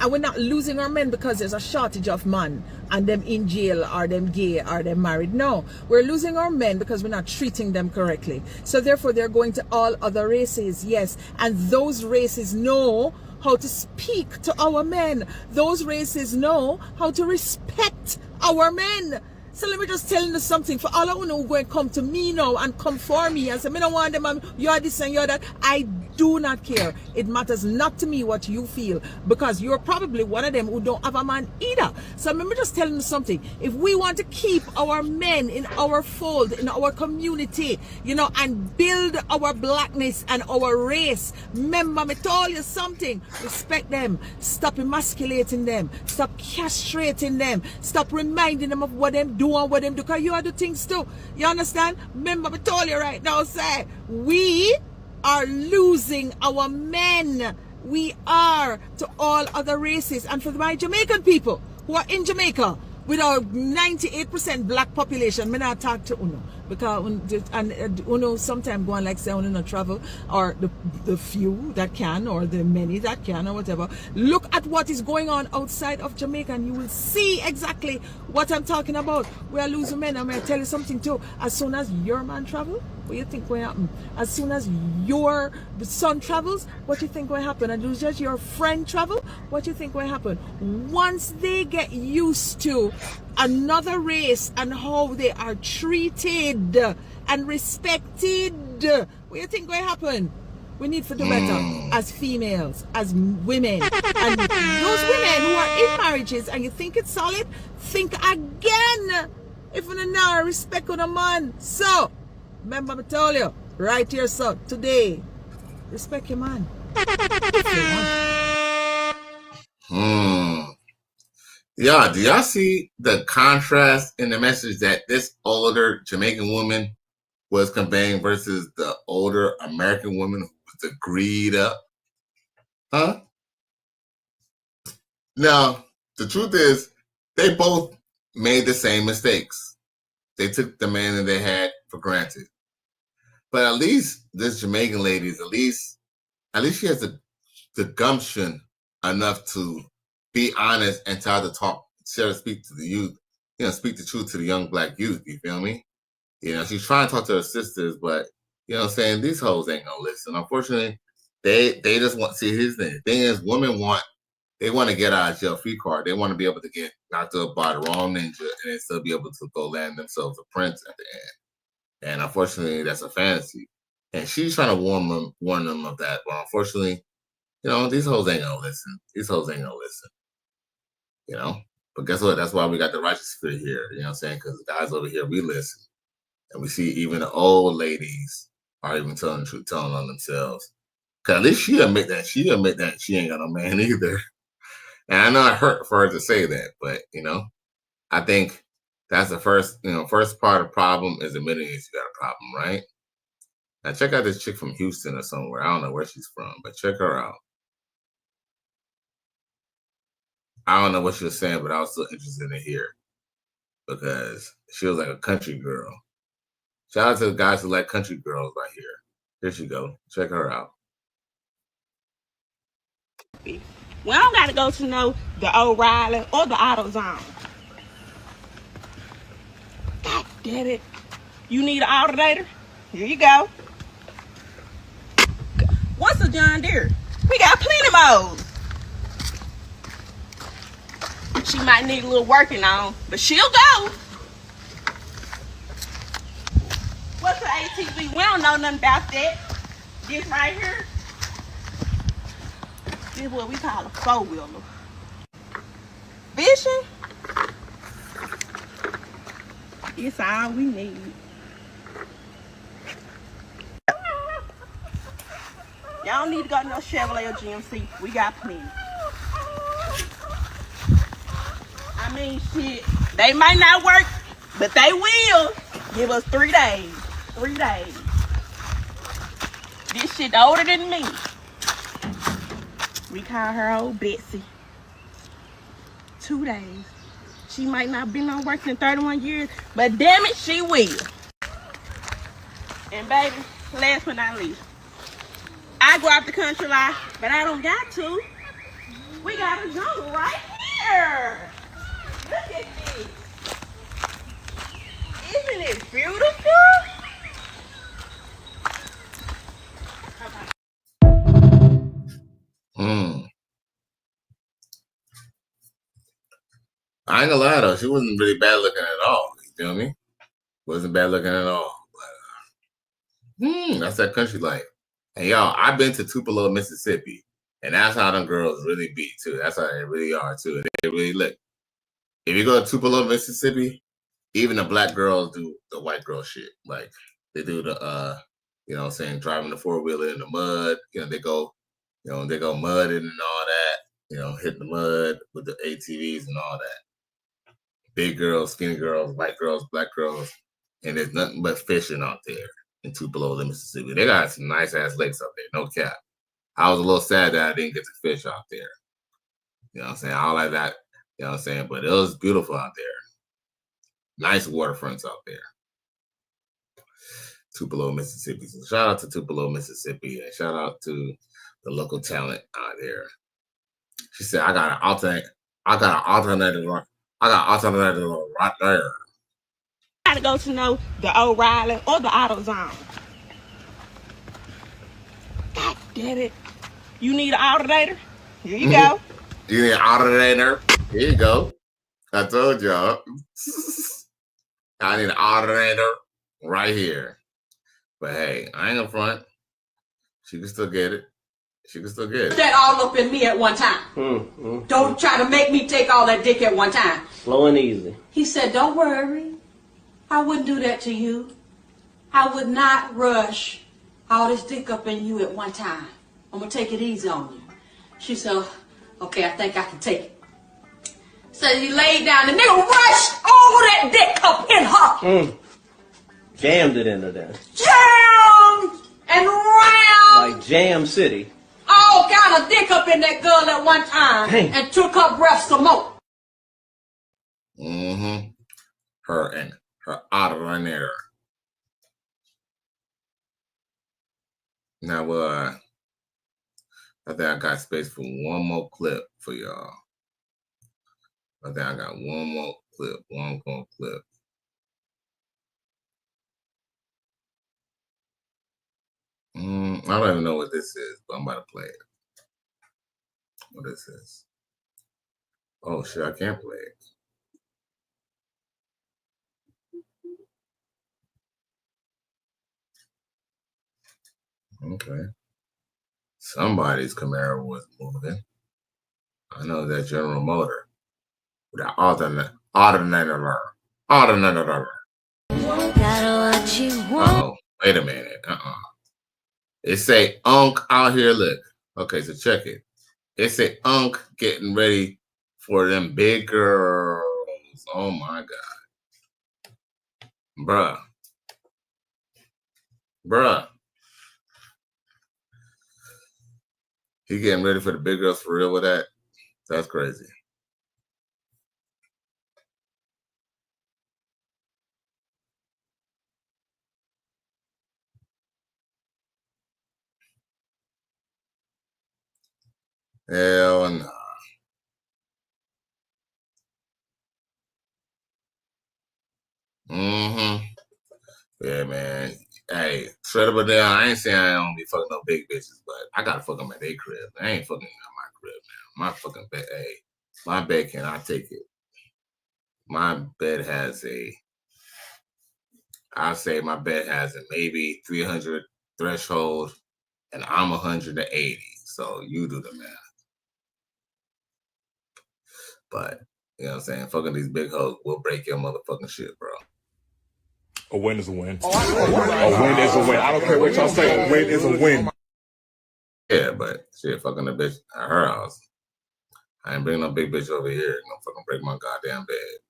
And we're not losing our men because there's a shortage of men and them in jail or them gay or them married. No, we're losing our men because we're not treating them correctly. So therefore they're going to all other races. Yes. And those races know how to speak to our men. Those races know how to respect our men. So let me just tell you something. For all I want to go and come to me now and come for me and say, I don't want them, you're this and you're that. I do not care. It matters not to me what you feel, because you're probably one of them who don't have a man either. So let me just tell you something. If we want to keep our men in our fold, in our community, you know, and build our blackness and our race, remember me told you something. Respect them. Stop emasculating them. Stop castrating them. Stop reminding them of what them do and what them do, because you are the things too. You understand? Remember me told you right now, say, we are losing our men. We are to all other races. And for my Jamaican people who are in Jamaica with our 98% black population, me not talk to Uno, because Uno sometimes go on like say Uno not travel, or the few that can, or the many that can, or whatever. Look at what is going on outside of Jamaica and you will see exactly what I'm talking about. We are losing men. I'm going to tell you something too. As soon as your man travel, what you think will happen? As soon as your son travels, what you think will happen? And as your friend travel, what you think will happen? Once they get used to another race and how they are treated and respected, what you think will happen? We need to do better as females, as women. And those women who are in marriages and you think it's solid, think again. If you don't know, respect on a man. So, remember I told you, right here, so today, respect your man. Yeah, do y'all see the contrast in the message that this older Jamaican woman was conveying versus the older American woman who was agreed up? Huh? Now, the truth is, they both made the same mistakes. They took the man that they had for granted. But at least this Jamaican lady is at least she has the gumption enough to be honest and try to speak to the youth, you know, speak the truth to the young black youth, you feel me? You know, she's trying to talk to her sisters, but, you know what I'm saying, these hoes ain't gonna listen. Unfortunately, they just want, see, his thing. The thing is, women want to get out of jail free card. They want to be able to get knocked up by the wrong ninja and then still be able to go land themselves a prince at the end. And unfortunately, that's a fantasy. And she's trying to warn them of that. But unfortunately, you know, these hoes ain't gonna listen. These hoes ain't gonna listen. You know? But guess what? That's why we got the righteous spirit here. You know what I'm saying? Because the guys over here, we listen. And we see even the old ladies are even telling the truth, telling on themselves. Because at least she admit that she ain't got no man either. And I know it hurt for her to say that, but, you know, I think that's the first part of the problem is admitting that you got a problem, right? Now, check out this chick from Houston or somewhere. I don't know where she's from, but check her out. I don't know what she was saying, but I was still interested to hear because she was like a country girl. Shout out to the guys who like country girls right here. Here she go. Check her out. We don't got to go to the O'Reilly or the AutoZone. God damn it. You need an alternator? Here you go. What's a John Deere? We got plenty of those. She might need a little working on, but she'll go. What's an ATV? We don't know nothing about that. This right here. This is what we call a four-wheeler. Fishing? It's all we need. Y'all need to go to no Chevrolet or GMC. We got plenty. I mean, shit. They might not work But they will give us 3 days. 3 days. This shit older than me. We call her old Betsy. 2 days. She might not been on work in 31 years, but damn it, she will. And baby, last but not least, I go out the country life, but I don't got to. We got a jungle right here. Look at this. Isn't it beautiful? I ain't gonna lie though, she wasn't really bad looking at all. You feel me? Wasn't bad looking at all. But, that's that country life. And y'all, I've been to Tupelo, Mississippi, and that's how them girls really be too. That's how they really are too. And they really look. If you go to Tupelo, Mississippi, even the black girls do the white girl shit. Like they do the you know what I'm saying, driving the 4-wheeler in the mud. You know, they go mudding and all that, you know, hitting the mud with the ATVs and all that. Big girls, skinny girls, white girls, black girls, and there's nothing but fishing out there in Tupelo, Mississippi. They got some nice ass lakes out there, no cap. I was a little sad that I didn't get to fish out there. You know what I'm saying? I don't like that, you know what I'm saying? But it was beautiful out there. Nice waterfronts out there. Tupelo, Mississippi. So shout out to Tupelo, Mississippi, and shout out to the local talent out there. She said, I got an alternator right there. Gotta go to know the O'Reilly or the AutoZone. God damn it. You need an alternator? Here you go. You need an alternator? Here you go. I told y'all. I need an alternator right here. But hey, I ain't gonna front. She can still get it. She can still get it. That all up in me at one time. Don't try to make me take all that dick at one time. Slow and easy. He said, don't worry. I wouldn't do that to you. I would not rush all this dick up in you at one time. I'm going to take it easy on you. She said, okay, I think I can take it. So he laid down. The nigga rushed all that dick up in her. Jammed it into there. Jammed and round. Like Jam City. All kind of dick up in that girl at one time. Dang. And took her breath some more. Her and her alternator. Now, I think I got space for one more clip for y'all. I think I got one more clip. I don't even know what this is, but I'm about to play it. What is this? Oh shit, I can't play it. Okay. Somebody's Camaro was moving. I know that General Motor. With that alternator. Uh-oh. Wait a minute. It say Unk out here. Look. Okay, so check it. It say Unk getting ready for them big girls. Oh my God. Bruh. He getting ready for the big girls for real with that? That's crazy. Hell no. Yeah, man. Hey, straight up or down, I ain't saying I don't be fucking no big bitches, but I gotta fuck them at their crib. I ain't fucking at my crib, man. My fucking bed, hey, my bed cannot take it. My bed has I say my bed has a maybe 300 threshold, and I'm 180. So you do the math. But, you know what I'm saying? Fucking these big hoes will break your motherfucking shit, bro. A win is a win. A win is a win. I don't care what y'all say. A win is a win. Yeah, but shit, fucking a bitch at her house. I ain't bring no big bitch over here. No fucking break my goddamn bed.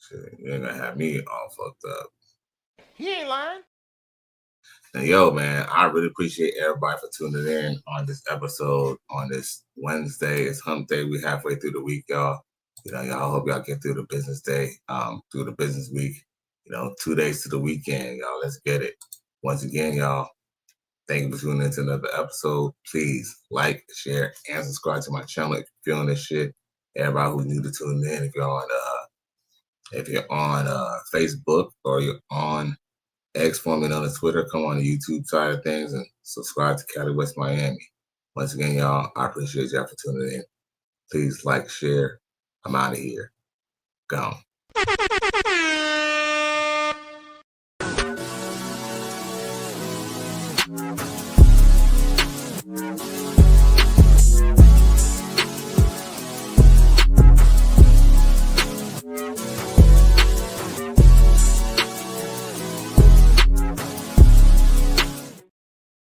Shit, you ain't gonna have me all fucked up. He ain't lying. And yo, man, I really appreciate everybody for tuning in on this episode on this Wednesday. It's hump day. We halfway through the week, y'all. You know, y'all hope y'all get through the business day, through the business week. You know, 2 days to the weekend, y'all. Let's get it. Once again, y'all, thank you for tuning into another episode. Please like, share, and subscribe to my channel if you're feeling this shit. Everybody who's new to tune in, if you're on Facebook or you're on X, formerly known as Twitter, come on the YouTube side of things and subscribe to Cali West Miami. Once again, y'all, I appreciate y'all for tuning in. Please like, share. I'm out of here. Gone.